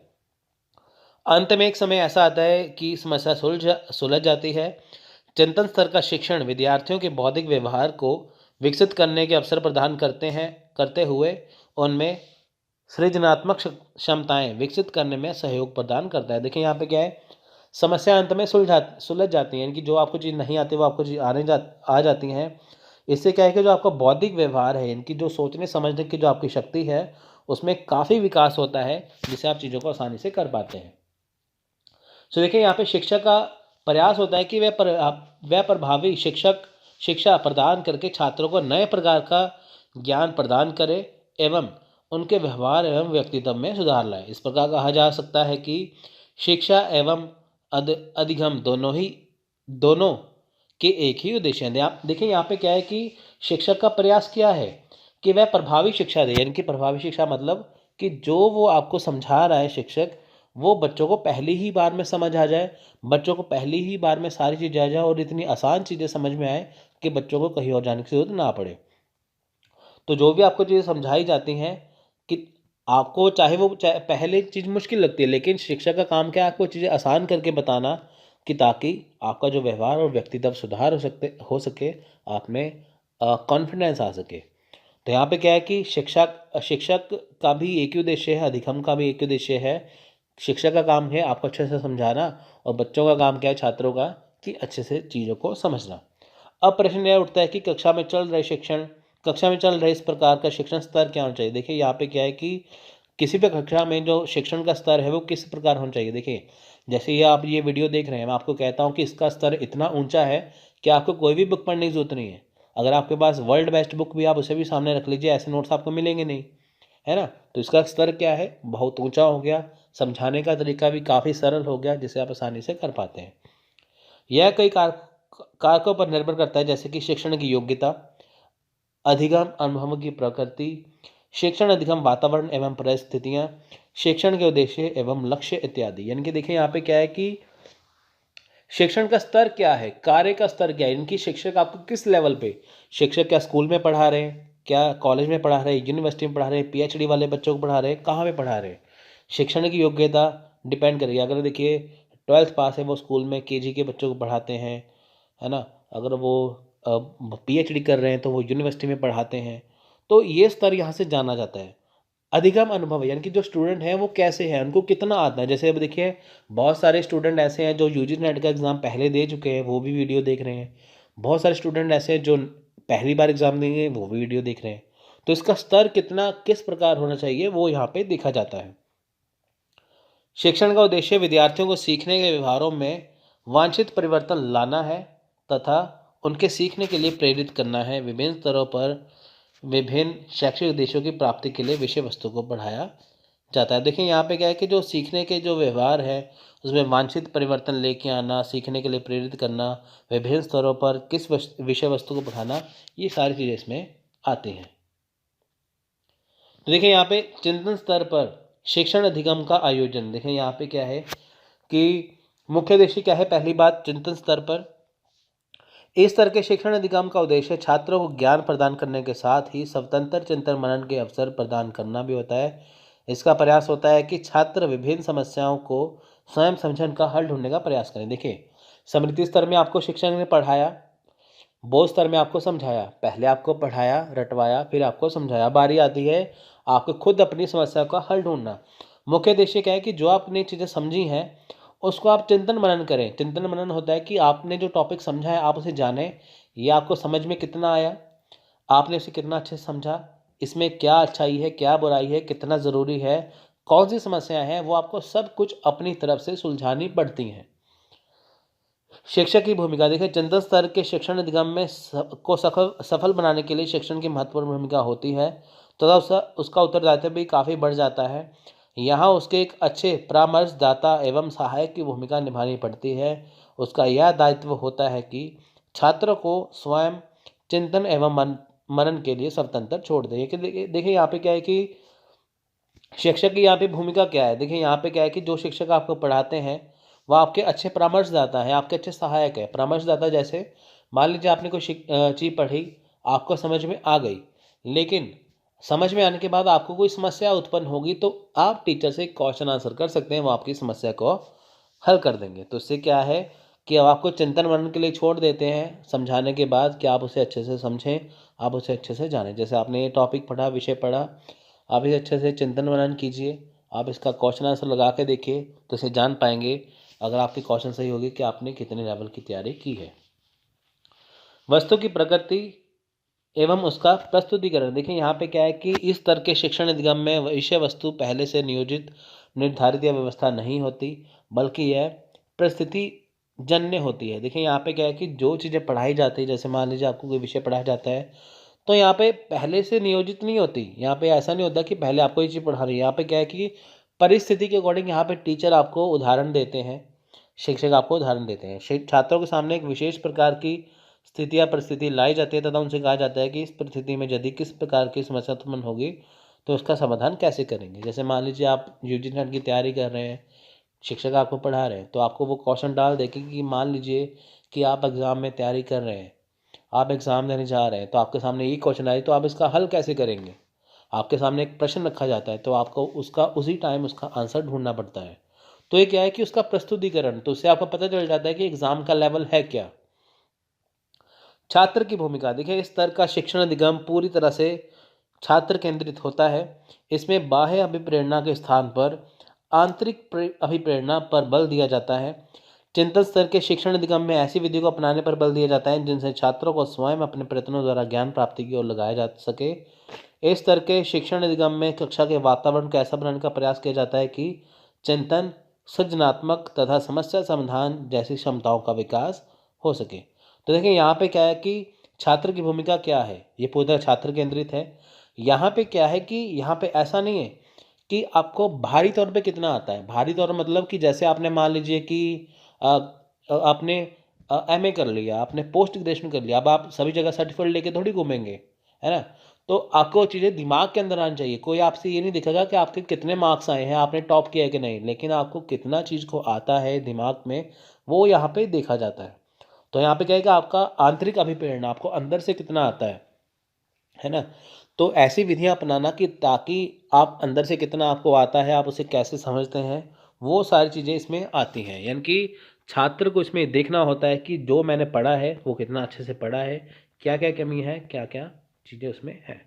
अंत में एक समय ऐसा आता है कि समस्या सुलझ जाती है। चिंतन स्तर का शिक्षण विद्यार्थियों के बौद्धिक व्यवहार को विकसित करने के अवसर प्रदान करते हुए उनमें सृजनात्मक क्षमताएं विकसित करने में सहयोग प्रदान करता है। देखिए यहाँ पे क्या है, समस्या अंत में सुलझ जाती है, यानी कि जो आपको चीज़ नहीं आती वो आपको चीज़ आ जाती हैं। इससे क्या है कि जो आपका बौद्धिक व्यवहार है, इनकी जो सोचने समझने की जो आपकी शक्ति है उसमें काफ़ी विकास होता है, जिससे आप चीज़ों को आसानी से कर पाते हैं। तो देखिए यहाँ पे शिक्षक का प्रयास होता है कि वह प्रभावी शिक्षा प्रदान करके छात्रों को नए प्रकार का ज्ञान प्रदान करे एवं उनके व्यवहार एवं व्यक्तित्व में सुधार लाए। इस प्रकार कहा जा सकता है कि शिक्षा एवं अधिगम दोनों के एक ही उद्देश्य हैं। आप देखिए यहाँ पे क्या है कि शिक्षक का प्रयास क्या है कि वह प्रभावी शिक्षा दे, यानी कि प्रभावी शिक्षा मतलब कि जो वो आपको समझा रहा है शिक्षक, वो बच्चों को पहली ही बार में समझ आ जाए, बच्चों को पहली ही बार में सारी चीज़ें आ जाए और इतनी आसान चीज़ें समझ में आए कि बच्चों को कहीं और जाने की जरूरत ना पड़े। तो जो भी आपको चीज़ें समझाई जाती हैं कि आपको चाहे पहले चीज़ मुश्किल लगती है, लेकिन शिक्षक का काम क्या है, आपको चीज़ें आसान करके बताना कि ताकि आपका जो व्यवहार और व्यक्तित्व सुधार हो सके, आप में कॉन्फिडेंस आ सके। तो यहाँ पे क्या है कि शिक्षक का भी एक ही उद्देश्य है, अधिगम का भी एक ही उद्देश्य है। शिक्षक का काम है आपको अच्छे से समझाना और बच्चों का काम क्या है, छात्रों का, कि अच्छे से चीज़ों को समझना। अब प्रश्न यह उठता है कि कक्षा में चल रहे इस प्रकार का शिक्षण स्तर क्या होना चाहिए। देखिए यहाँ पे क्या है कि किसी भी कक्षा में जो शिक्षण का स्तर है वो किस प्रकार होना चाहिए। देखिए जैसे ये आप ये वीडियो देख रहे हैं, मैं आपको कहता हूँ कि इसका स्तर इतना ऊंचा है कि आपको कोई भी बुक पढ़ने की जरूरत नहीं है। अगर आपके पास वर्ल्ड बेस्ट बुक भी आप उसे भी सामने रख लीजिए, ऐसे नोट्स आपको मिलेंगे नहीं, है ना। तो इसका स्तर क्या है, बहुत ऊंचा हो गया। समझाने का तरीका भी काफ़ी सरल हो गया, जिसे आप आसानी से कर पाते हैं। यह कई कारकों पर निर्भर करता है, जैसे कि शिक्षण की योग्यता, अधिगम अनुभव की प्रकृति, शिक्षण अधिगम वातावरण एवं परिस्थितियाँ, शिक्षण के उद्देश्य एवं लक्ष्य इत्यादि। यानी कि देखिए यहाँ पे क्या है कि शिक्षण का स्तर क्या है, कार्य का स्तर क्या है, इनकी शिक्षक आपको किस लेवल पे, शिक्षक क्या स्कूल में पढ़ा रहे हैं, क्या कॉलेज में पढ़ा रहे हैं, यूनिवर्सिटी में पढ़ा रहे हैं, पीएचडी वाले बच्चों को पढ़ा रहे हैं, कहाँ पे पढ़ा रहे हैं। शिक्षण की योग्यता डिपेंड करेगी। अगर देखिए 12th पास है, वो स्कूल में केजी के बच्चों को पढ़ाते हैं, है ना। अगर वो पीएचडी कर रहे हैं तो वो यूनिवर्सिटी में पढ़ाते हैं। तो ये स्तर यहाँ से जाना जाता है। अधिगम अनुभव यानी कि जो स्टूडेंट हैं वो कैसे हैं, उनको कितना आता है। जैसे अब देखिए बहुत सारे स्टूडेंट ऐसे हैं जो यूजी नेट का एग्ज़ाम पहले दे चुके हैं, वो भी वीडियो देख रहे हैं। बहुत सारे स्टूडेंट ऐसे हैं जो पहली बार एग्ज़ाम देंगे, वो भी वीडियो देख रहे हैं। तो इसका स्तर किस प्रकार होना चाहिए वो यहाँ पे देखा जाता है। शिक्षण का उद्देश्य विद्यार्थियों को सीखने के व्यवहारों में वांछित परिवर्तन लाना है तथा उनके सीखने के लिए प्रेरित करना है। विभिन्न स्तरों पर विभिन्न शैक्षिक उद्देश्यों की प्राप्ति के लिए विषय वस्तु को बढ़ाया जाता है। देखिए यहाँ पे क्या है कि जो सीखने के जो व्यवहार है उसमें वांछित परिवर्तन लेके आना, सीखने के लिए प्रेरित करना, विभिन्न स्तरों पर किस विषय वस्तु को बढ़ाना, ये सारी चीज़ें इसमें आती हैं। तो देखिए यहाँ पे चिंतन स्तर पर शिक्षण अधिगम का आयोजन, देखें यहाँ पे क्या है कि मुख्य उद्देश्य क्या है। पहली बात, चिंतन स्तर पर इस स्तर के शिक्षण अधिगम का उद्देश्य छात्रों को ज्ञान प्रदान करने के साथ ही स्वतंत्र चिंतन मनन के अवसर प्रदान करना भी होता है। इसका प्रयास होता है कि छात्र विभिन्न समस्याओं को स्वयं समझने का हल ढूंढने का प्रयास करें। देखिए, स्मृति स्तर में आपको शिक्षक ने पढ़ाया, बोध स्तर में आपको समझाया, पहले आपको पढ़ाया, रटवाया, फिर आपको समझाया। बारी आती है आपको खुद अपनी समस्या का हल ढूंढना। मुख्य उद्देश्य क्या है कि जो आपने चीज़ें समझी हैं उसको आप चिंतन मनन करें। चिंतन मनन होता है कि आपने जो टॉपिक समझा है आप उसे जानें, ये आपको समझ में कितना आया, आपने उसे कितना अच्छे से समझा, इसमें क्या अच्छाई है, क्या बुराई है, कितना ज़रूरी है, कौन सी समस्याएं हैं, वो आपको सब कुछ अपनी तरफ से सुलझानी पड़ती हैं। शिक्षक की भूमिका, देखिए चिंतन स्तर के शिक्षण अधिगम में को सफल बनाने के लिए शिक्षण की महत्वपूर्ण भूमिका होती है, तथा उसका उत्तरदायित्व भी काफ़ी बढ़ जाता है। यहाँ उसके एक अच्छे परामर्शदाता एवं सहायक की भूमिका निभानी पड़ती है। उसका यह दायित्व होता है कि छात्र को स्वयं चिंतन एवं मनन के लिए स्वतंत्र छोड़ दे। देखिए यहाँ पे क्या है कि शिक्षक की यहाँ पे भूमिका क्या है। देखिए यहाँ पे क्या है कि जो शिक्षक आपको पढ़ाते हैं वह आपके अच्छे परामर्शदाता हैं, आपके अच्छे सहायक है। परामर्शदाता जैसे मान लीजिए आपने कोई चीज़ पढ़ी, आपको समझ में आ गई, लेकिन समझ में आने के बाद आपको कोई समस्या उत्पन्न होगी तो आप टीचर से क्वेश्चन आंसर कर सकते हैं, वो आपकी समस्या को हल कर देंगे। तो इससे क्या है कि अब आपको चिंतन मनन के लिए छोड़ देते हैं समझाने के बाद कि आप उसे अच्छे से समझें, आप उसे अच्छे से जानें। जैसे आपने ये टॉपिक पढ़ा, विषय पढ़ा, आप इसे अच्छे से चिंतन मनन कीजिए, आप इसका क्वेश्चन आंसर लगा के देखिए तो इसे जान पाएंगे, अगर आपकी क्वेश्चन सही होगी, कि आपने कितने लेवल की तैयारी की है। वस्तु की प्रकृति एवं उसका प्रस्तुतिकरण, देखिए यहाँ पे क्या है कि इस स्तर के शिक्षण अधिगम में विषय वस्तु पहले से नियोजित, निर्धारित या व्यवस्था नहीं होती, बल्कि यह परिस्थिति जन्य होती है। देखिए यहाँ पे क्या है कि जो चीज़ें पढ़ाई जाती है, जैसे मान लीजिए आपको कोई विषय पढ़ाया जाता है, तो यहाँ पे पहले से नियोजित नहीं होती। यहाँ पे ऐसा नहीं होता कि पहले आपको ये चीज़ पढ़ा रही है। यहाँ पे क्या है कि परिस्थिति के अकॉर्डिंग यहाँ पे टीचर आपको उदाहरण देते हैं, शिक्षक आपको उदाहरण देते हैं। छात्रों के सामने एक विशेष प्रकार की स्थिति या परिस्थिति लाई जाती है तथा उनसे कहा जाता है कि इस परिस्थिति में यदि किस प्रकार की समस्या उत्पन्न होगी तो उसका समाधान कैसे करेंगे। जैसे मान लीजिए आप यूजी नेट की तैयारी कर रहे हैं, शिक्षक आपको पढ़ा रहे हैं, तो आपको वो क्वेश्चन डाल देंगे कि मान लीजिए कि आप एग्ज़ाम में तैयारी कर रहे हैं, आप एग्ज़ाम देने जा रहे हैं, तो आपके सामने ये क्वेश्चन आए तो आप इसका हल कैसे करेंगे। आपके सामने एक प्रश्न रखा जाता है तो आपको उसका उसी टाइम उसका आंसर ढूंढना पड़ता है। तो ये क्या है कि उसका प्रस्तुतिकरण, तो उससे आपको पता चल जाता है कि एग्ज़ाम का लेवल है क्या। छात्र की भूमिका, देखिए इस स्तर का शिक्षण अधिगम पूरी तरह से छात्र केंद्रित होता है। इसमें बाह्य अभिप्रेरणा के स्थान पर आंतरिक अभिप्रेरणा पर बल दिया जाता है। चिंतन स्तर के शिक्षण अधिगम में ऐसी विधियों को अपनाने पर बल दिया जाता है जिनसे छात्रों को स्वयं अपने प्रयत्नों द्वारा ज्ञान प्राप्ति की ओर लगाया जा सके। इस स्तर के शिक्षण अधिगम में कक्षा के वातावरण को ऐसा बनाने का प्रयास किया जाता है कि चिंतन, सृजनात्मक तथा समस्या समाधान जैसी क्षमताओं का विकास हो सके। तो देखिए यहाँ पे क्या है कि छात्र की भूमिका क्या है, ये पूरी तरह छात्र केंद्रित है। यहाँ पे क्या है कि यहाँ पे ऐसा नहीं है कि आपको भारी तौर पे कितना आता है। भारी तौर मतलब कि जैसे आपने मान लीजिए कि आपने एमए कर लिया, आपने पोस्ट ग्रेजुएशन कर लिया, अब आप सभी जगह सर्टिफिकेट लेके थोड़ी घूमेंगे, है ना। तो आपको चीज़ें दिमाग के अंदर आनी चाहिए। कोई आपसे ये नहीं दिखेगा कि आपके कितने मार्क्स आए हैं, आपने टॉप किया है कि नहीं, लेकिन आपको कितना चीज़ को आता है दिमाग में, वो यहाँ पे देखा जाता है। तो यहाँ पे क्या है कि आपका आंतरिक अभिप्रेरणा, आपको अंदर से कितना आता है ना। तो ऐसी विधियाँ अपनाना कि ताकि आप अंदर से कितना आपको आता है, आप उसे कैसे समझते हैं, वो सारी चीज़ें इसमें आती हैं। यानी कि छात्र को इसमें देखना होता है कि जो मैंने पढ़ा है वो कितना अच्छे से पढ़ा है, क्या क्या कमी है, क्या क्या चीज़ें उसमें है।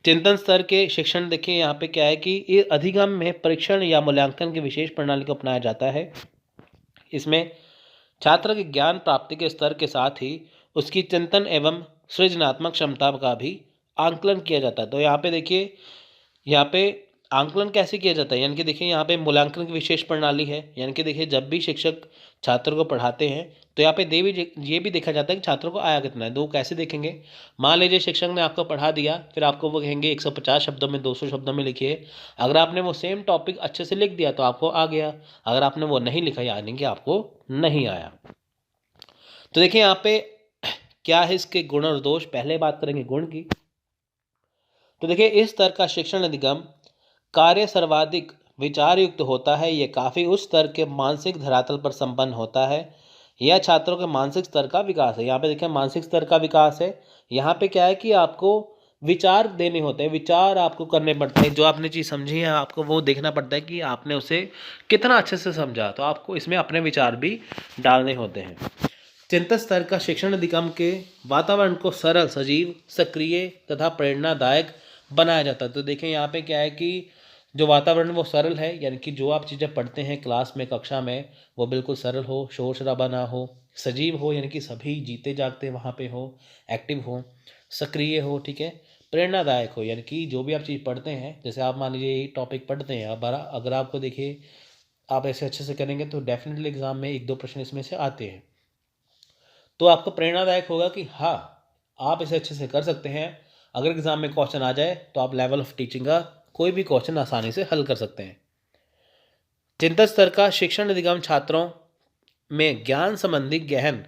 चिंतन स्तर के शिक्षण, देखिए यहाँ पे क्या है कि ये अधिगम में परीक्षण या मूल्यांकन की विशेष प्रणाली को अपनाया जाता है। इसमें छात्र की ज्ञान प्राप्ति के स्तर के साथ ही उसकी चिंतन एवं सृजनात्मक क्षमता का भी आंकलन किया जाता है। तो यहाँ पे देखिए, यहाँ पे आंकलन कैसे किया जाता है, यानी कि देखिए यहाँ पे मूल्यांकन की विशेष प्रणाली है। यानी कि देखिए जब भी शिक्षक छात्र को पढ़ाते हैं तो यहाँ पे ये भी देखा जाता है कि छात्रों को आया कितना है। तो वो कैसे देखेंगे, मान लीजिए शिक्षक ने आपको पढ़ा दिया, फिर आपको वो कहेंगे 150 शब्दों में, 200 शब्दों में लिखिए। अगर आपने वो सेम टॉपिक अच्छे से लिख दिया तो आपको आ गया, अगर आपने वो नहीं लिखा यानी कि आपको नहीं आया। तो देखिए यहाँ पे क्या है इसके गुण और दोष। पहले बात करेंगे गुण की। तो देखिए इस स्तर का शिक्षण अधिगम कार्य सर्वाधिक विचार युक्त होता है। ये काफ़ी उच्च स्तर के मानसिक धरातल पर संपन्न होता है। यह छात्रों के मानसिक स्तर का विकास है। यहाँ पे देखिए मानसिक स्तर का विकास है। यहाँ पे क्या है कि आपको विचार देने होते हैं, विचार आपको करने पड़ते हैं। जो आपने चीज़ समझी है आपको वो देखना पड़ता है कि आपने उसे कितना अच्छे से समझा, तो आपको इसमें अपने विचार भी डालने होते हैं। चिंतन स्तर का शिक्षण अधिगम के वातावरण को सरल, सजीव, सक्रिय तथा प्रेरणादायक बनाया जाता है। तो देखें यहाँ पे क्या है कि जो वातावरण वो सरल है, यानी कि जो आप चीज़ें पढ़ते हैं क्लास में, कक्षा में, वो बिल्कुल सरल हो, शोर शराबा ना हो, सजीव हो यानी कि सभी जीते जागते वहाँ पे हो, एक्टिव हो, सक्रिय हो, ठीक है, प्रेरणादायक हो यानी कि जो भी आप चीज़ पढ़ते हैं, जैसे आप मान लीजिए ये टॉपिक पढ़ते हैं, अब अगर आपको देखिए आप ऐसे अच्छे से करेंगे तो डेफिनेटली एग्जाम में एक दो प्रश्न इसमें से आते हैं, तो आपको प्रेरणादायक होगा कि हाँ आप इसे अच्छे से कर सकते हैं। अगर एग्जाम में क्वेश्चन आ जाए तो आप लेवल ऑफ टीचिंग का कोई भी क्वेश्चन आसानी से हल कर सकते हैं। चिंतन स्तर का शिक्षण अधिगम छात्रों में ज्ञान संबंधी गहन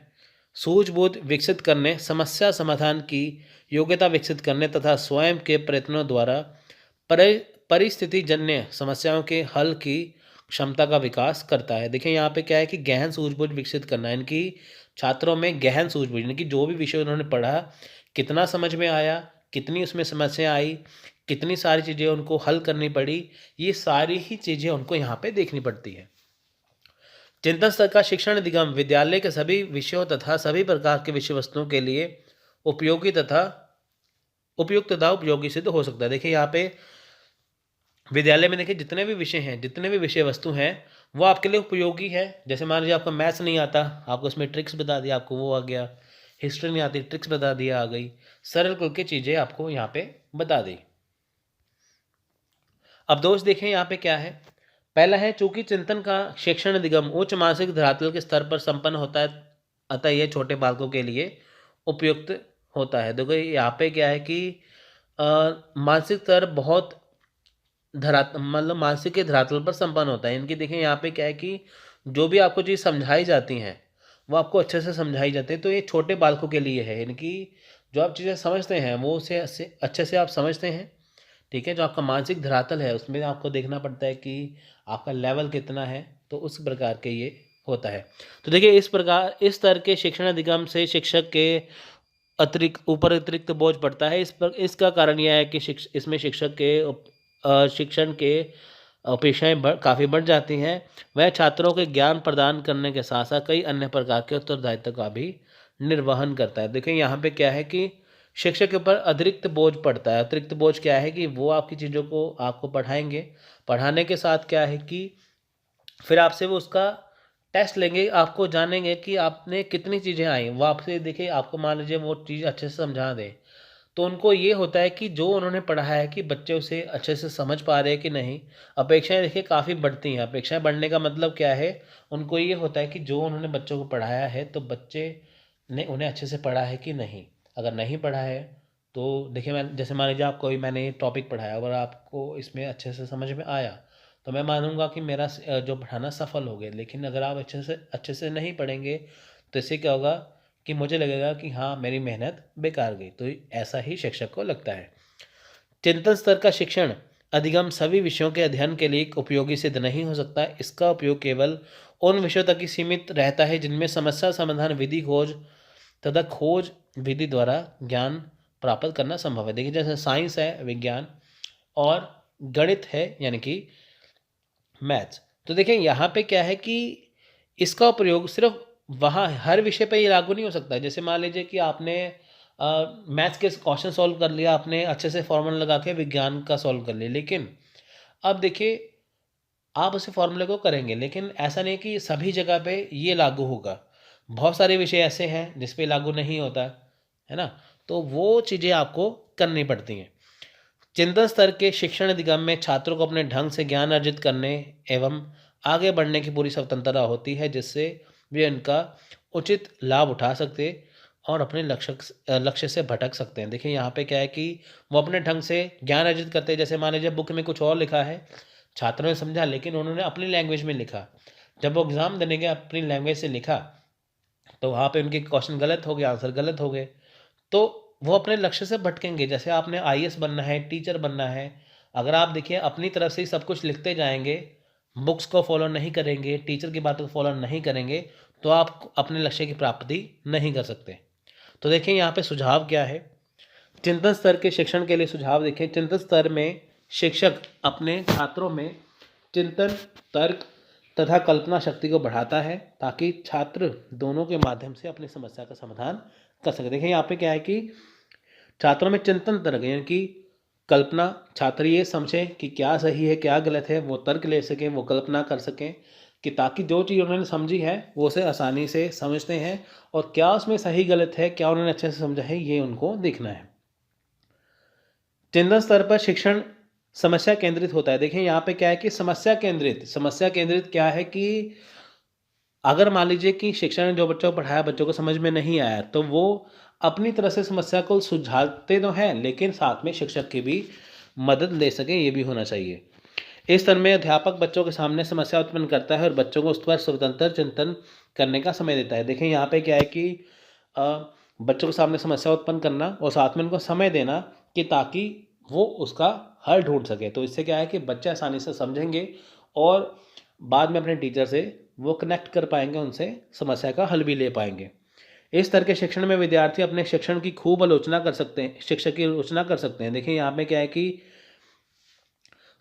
सूझबूझ विकसित करने, समस्या समाधान की योग्यता विकसित करने तथा स्वयं के प्रयत्नों द्वारा परिस्थितिजन्य समस्याओं के हल की क्षमता का विकास करता है। देखिए यहाँ पे क्या है कि गहन सूझबूझ विकसित करना है, इनकी छात्रों में गहन सूझबूझ यानी कि जो भी विषय उन्होंने पढ़ा कितना समझ में आया, कितनी उसमें समस्या आई, कितनी सारी चीज़ें उनको हल करनी पड़ी, ये सारी ही चीज़ें उनको यहाँ पे देखनी पड़ती है। चिंतन स्तर का शिक्षण अधिगम विद्यालय के सभी विषयों तथा सभी प्रकार के विषय वस्तुओं के लिए उपयोगी तथा उपयुक्त तथा उपयोगी सिद्ध हो सकता है। देखिए यहाँ पे विद्यालय में देखिए जितने भी विषय हैं, जितने भी विषय वस्तु हैं, वो आपके लिए उपयोगी है। जैसे मान लीजिए आपको मैथ्स नहीं आता, आपको उसमें ट्रिक्स बता दिया, आपको वो आ गया। हिस्ट्री नहीं आती, ट्रिक्स बता दिया, आ गई। सरल करके चीज़ें आपको यहाँ पे बता दी। अब दोस्त देखें यहाँ पे क्या है। पहला है, चूंकि चिंतन का शिक्षण अधिगम उच्च मानसिक धरातल के स्तर पर संपन्न होता है, अतः यह छोटे बालकों के लिए उपयुक्त होता है। देखो यहाँ पे क्या है कि मानसिक स्तर बहुत मतलब मानसिक के धरातल पर संपन्न होता है। इनकी देखें यहाँ पे क्या है कि जो भी आपको चीज़ समझाई जाती हैं वो आपको अच्छे से समझाई जाती है, तो ये छोटे बालकों के लिए है। इनकी जो आप चीज़ें समझते हैं वो उसे अच्छे से आप समझते हैं, ठीक है। जो आपका मानसिक धरातल है उसमें आपको देखना पड़ता है कि आपका लेवल कितना है, तो उस प्रकार के ये होता है। तो देखिए इस प्रकार इस तरह के शिक्षण अधिगम से शिक्षक के अतिरिक्त बोझ पड़ता है। इसका कारण यह है कि इसमें शिक्षक के शिक्षण के अपेक्षाएं काफ़ी बढ़ जाती हैं। वह छात्रों के ज्ञान प्रदान करने के साथ साथ कई अन्य प्रकार के उत्तरदायित्व का भी निर्वहन करता है। देखिए यहाँ पे क्या है कि शिक्षक के ऊपर अतिरिक्त बोझ पड़ता है। अतिरिक्त बोझ क्या है कि वो आपकी चीज़ों को आपको पढ़ाएंगे, पढ़ाने के साथ क्या है कि फिर आपसे वो उसका टेस्ट लेंगे, आपको जानेंगे कि आपने कितनी चीज़ें आई। वो आपसे देखिए, आपको मान लीजिए वो चीज़ अच्छे से समझा दें, तो उनको ये होता है कि जो उन्होंने पढ़ा है कि बच्चे उसे अच्छे से समझ पा रहे हैं कि नहीं। अपेक्षाएं देखिए काफ़ी बढ़ती हैं। अपेक्षाएं बढ़ने का मतलब क्या है, उनको ये होता है कि जो उन्होंने बच्चों को पढ़ाया है तो बच्चे ने उन्हें अच्छे से पढ़ा है कि नहीं। अगर नहीं पढ़ा है तो देखिए, मैं जैसे मान लीजिए आपको मैंने टॉपिक पढ़ाया, अगर आपको इसमें अच्छे से समझ में आया तो मैं मानूंगा कि मेरा जो पढ़ाना सफल हो गया। लेकिन अगर आप अच्छे से नहीं पढ़ेंगे तो इससे क्या होगा कि मुझे लगेगा कि हाँ मेरी मेहनत बेकार गई। तो ऐसा ही शिक्षक को लगता है। चिंतन स्तर का शिक्षण अधिगम सभी विषयों के अध्ययन के लिए उपयोगी सिद्ध नहीं हो सकता। इसका उपयोग केवल उन विषयों तक ही सीमित रहता है जिनमें समस्या समाधान विधि खोज तथा खोज विधि द्वारा ज्ञान प्राप्त करना संभव है। देखिए जैसे साइंस है, विज्ञान, और गणित है यानी कि मैथ्स। तो देखिए यहाँ पे क्या है कि इसका प्रयोग सिर्फ वहाँ हर विषय पे ये लागू नहीं हो सकता। जैसे मान लीजिए कि आपने मैथ्स के क्वेश्चन सॉल्व कर लिया, आपने अच्छे से फॉर्मूला लगा के विज्ञान का सॉल्व कर लिया, लेकिन अब देखिए आप उसे फॉर्मूले को करेंगे, लेकिन ऐसा नहीं कि सभी जगह पे ये लागू होगा। बहुत सारे विषय ऐसे हैं जिस पे लागू नहीं होता है ना, तो वो चीज़ें आपको करनी पड़ती हैं। चिंतन स्तर के शिक्षण अधिगम में छात्रों को अपने ढंग से ज्ञान अर्जित करने एवं आगे बढ़ने की पूरी स्वतंत्रता होती है, जिससे वे उनका उचित लाभ उठा सकते और अपने लक्ष्य से भटक सकते हैं। देखिए यहाँ पे क्या है कि वो अपने ढंग से ज्ञान अर्जित करते हैं। जैसे मान लीजिए बुक में कुछ और लिखा है, छात्रों ने समझा, लेकिन उन्होंने अपनी लैंग्वेज में लिखा। जब वो एग्ज़ाम देने गए अपनी लैंग्वेज से लिखा तो वहाँ पे उनके क्वेश्चन गलत हो गए, आंसर गलत हो गए। तो वो अपने लक्ष्य से भटकेंगे। जैसे आपने आईएएस बनना है, टीचर बनना है, अगर आप देखिए अपनी तरफ से ही सब कुछ लिखते जाएंगे, बुक्स को फॉलो नहीं करेंगे, टीचर की बातों को फॉलो नहीं करेंगे, तो आप अपने लक्ष्य की प्राप्ति नहीं कर सकते। तो देखिए यहाँ पे सुझाव क्या है, चिंतन स्तर के शिक्षण के लिए सुझाव देखें। चिंतन स्तर में शिक्षक अपने छात्रों में चिंतन, तर्क तथा कल्पना शक्ति को बढ़ाता है, ताकि छात्र दोनों के माध्यम से अपनी समस्या का समाधान कर सके। देखिए यहाँ पे क्या है कि छात्रों में चिंतन तर्क यानी कि कल्पना, छात्र ये समझें कि क्या सही है क्या गलत है, वो तर्क ले सकें, वो कल्पना कर सकें, कि ताकि जो चीज़ उन्होंने समझी है वो उसे आसानी से समझते हैं, और क्या उसमें सही गलत है, क्या उन्होंने अच्छे से समझा है, ये उनको देखना है। चिंतन स्तर पर शिक्षण समस्या केंद्रित होता है। देखिए यहाँ पे क्या है कि समस्या केंद्रित क्या है कि अगर मान लीजिए कि शिक्षक ने जो बच्चों को पढ़ाया बच्चों को समझ में नहीं आया, तो वो अपनी तरह से समस्या को सुलझाते तो हैं, लेकिन साथ में शिक्षक की भी मदद ले सके, ये भी होना चाहिए। इस तरह में अध्यापक बच्चों के सामने समस्या उत्पन्न करता है और बच्चों को उस पर स्वतंत्र चिंतन करने का समय देता है। देखिए यहाँ पे क्या है कि बच्चों के सामने समस्या उत्पन्न करना और साथ में उनको समय देना, कि ताकि वो उसका हल ढूंढ सके। तो इससे क्या है कि बच्चे आसानी से समझेंगे और बाद में अपने टीचर से वो कनेक्ट कर पाएंगे, उनसे समस्या का हल भी ले पाएंगे। इस तरह के शिक्षण में विद्यार्थी अपने शिक्षण की खूब आलोचना कर सकते हैं, शिक्षक की आलोचना कर सकते हैं। देखिए यहाँ पे क्या है कि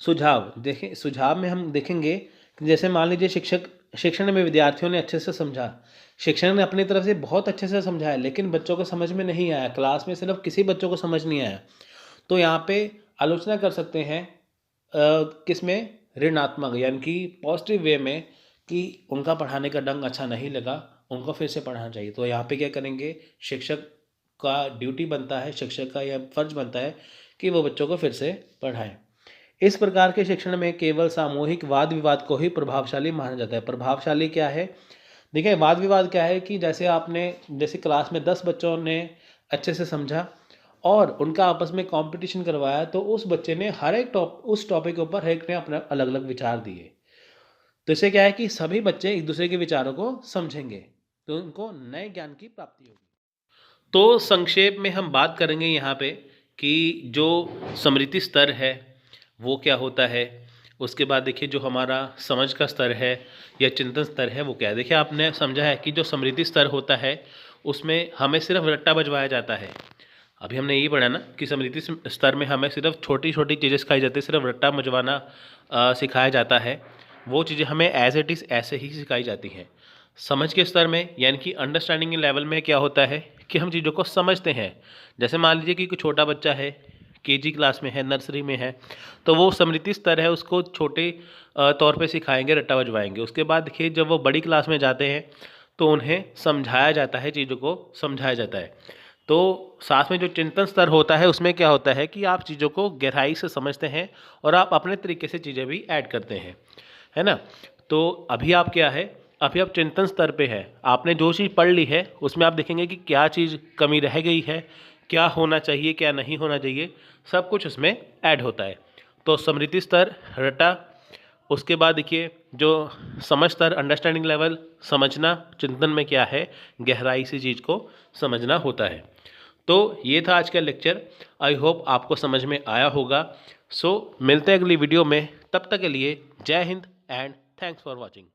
सुझाव, देखें सुझाव में हम देखेंगे कि जैसे मान लीजिए शिक्षण में विद्यार्थियों ने अच्छे से समझा, शिक्षक ने अपनी तरफ से बहुत अच्छे से समझाया, लेकिन बच्चों को समझ में नहीं आया, क्लास में सिर्फ किसी बच्चों को समझ नहीं आया, तो यहाँ पे आलोचना कर सकते हैं किस में, ऋणात्मक यानी कि पॉजिटिव वे में, कि उनका पढ़ाने का ढंग अच्छा नहीं लगा, उनको फिर से पढ़ाना चाहिए। तो यहाँ पे क्या करेंगे, शिक्षक का ड्यूटी बनता है, शिक्षक का यह फर्ज बनता है कि वो बच्चों को फिर से पढ़ाएं। इस प्रकार के शिक्षण में केवल सामूहिक वाद विवाद को ही प्रभावशाली माना जाता है। प्रभावशाली क्या है, देखिए वाद विवाद क्या है कि जैसे क्लास में 10 बच्चों ने अच्छे से समझा और उनका आपस में कंपटीशन करवाया, तो उस बच्चे ने उस टॉपिक के ऊपर हर एक ने अपना अलग अलग विचार दिए। तो इससे क्या है कि सभी बच्चे एक दूसरे के विचारों को समझेंगे, तो उनको नए ज्ञान की प्राप्ति होगी। तो संक्षेप में हम बात करेंगे यहाँ पे कि जो स्मृति स्तर है वो क्या होता है, उसके बाद देखिए जो हमारा समझ का स्तर है या चिंतन स्तर है वो क्या है। देखिए आपने समझा है कि जो स्मृति स्तर होता है उसमें हमें सिर्फ रट्टा बजवाया जाता है। अभी हमने यही पढ़ा ना कि स्मृति स्तर में हमें सिर्फ छोटी छोटी चीज़ें सिखाई जाती है, सिर्फ रट्टा बजवाना सिखाया जाता है। वो चीज़ें हमें एज इट इज़ ऐसे ही सिखाई जाती हैं। समझ के स्तर में यानी कि अंडरस्टैंडिंग लेवल में क्या होता है कि हम चीज़ों को समझते हैं। जैसे मान लीजिए कि कोई छोटा बच्चा है, केजी क्लास में है, नर्सरी में है, तो वो स्मृति स्तर है, उसको छोटे तौर पे सिखाएंगे, रट्टा बजवाएंगे। उसके बाद देखिए जब वो बड़ी क्लास में जाते हैं तो उन्हें समझाया जाता है, चीज़ों को समझाया जाता है। तो साथ में जो चिंतन स्तर होता है उसमें क्या होता है कि आप चीज़ों को गहराई से समझते हैं और आप अपने तरीके से चीज़ें भी ऐड करते हैं, है ना। तो अभी आप क्या है, अभी आप चिंतन स्तर पे है, आपने जो चीज़ पढ़ ली है उसमें आप देखेंगे कि क्या चीज़ कमी रह गई है, क्या होना चाहिए क्या नहीं होना चाहिए, सब कुछ उसमें ऐड होता है। तो स्मृति स्तर रटा, उसके बाद देखिए जो समझ स्तर अंडरस्टैंडिंग लेवल, समझना, चिंतन में क्या है, गहराई से चीज़ को समझना होता है। तो ये था आज का लेक्चर, आई होप आपको समझ में आया होगा। सो मिलते हैं अगली वीडियो में, तब तक के लिए जय Hind and thanks for watching.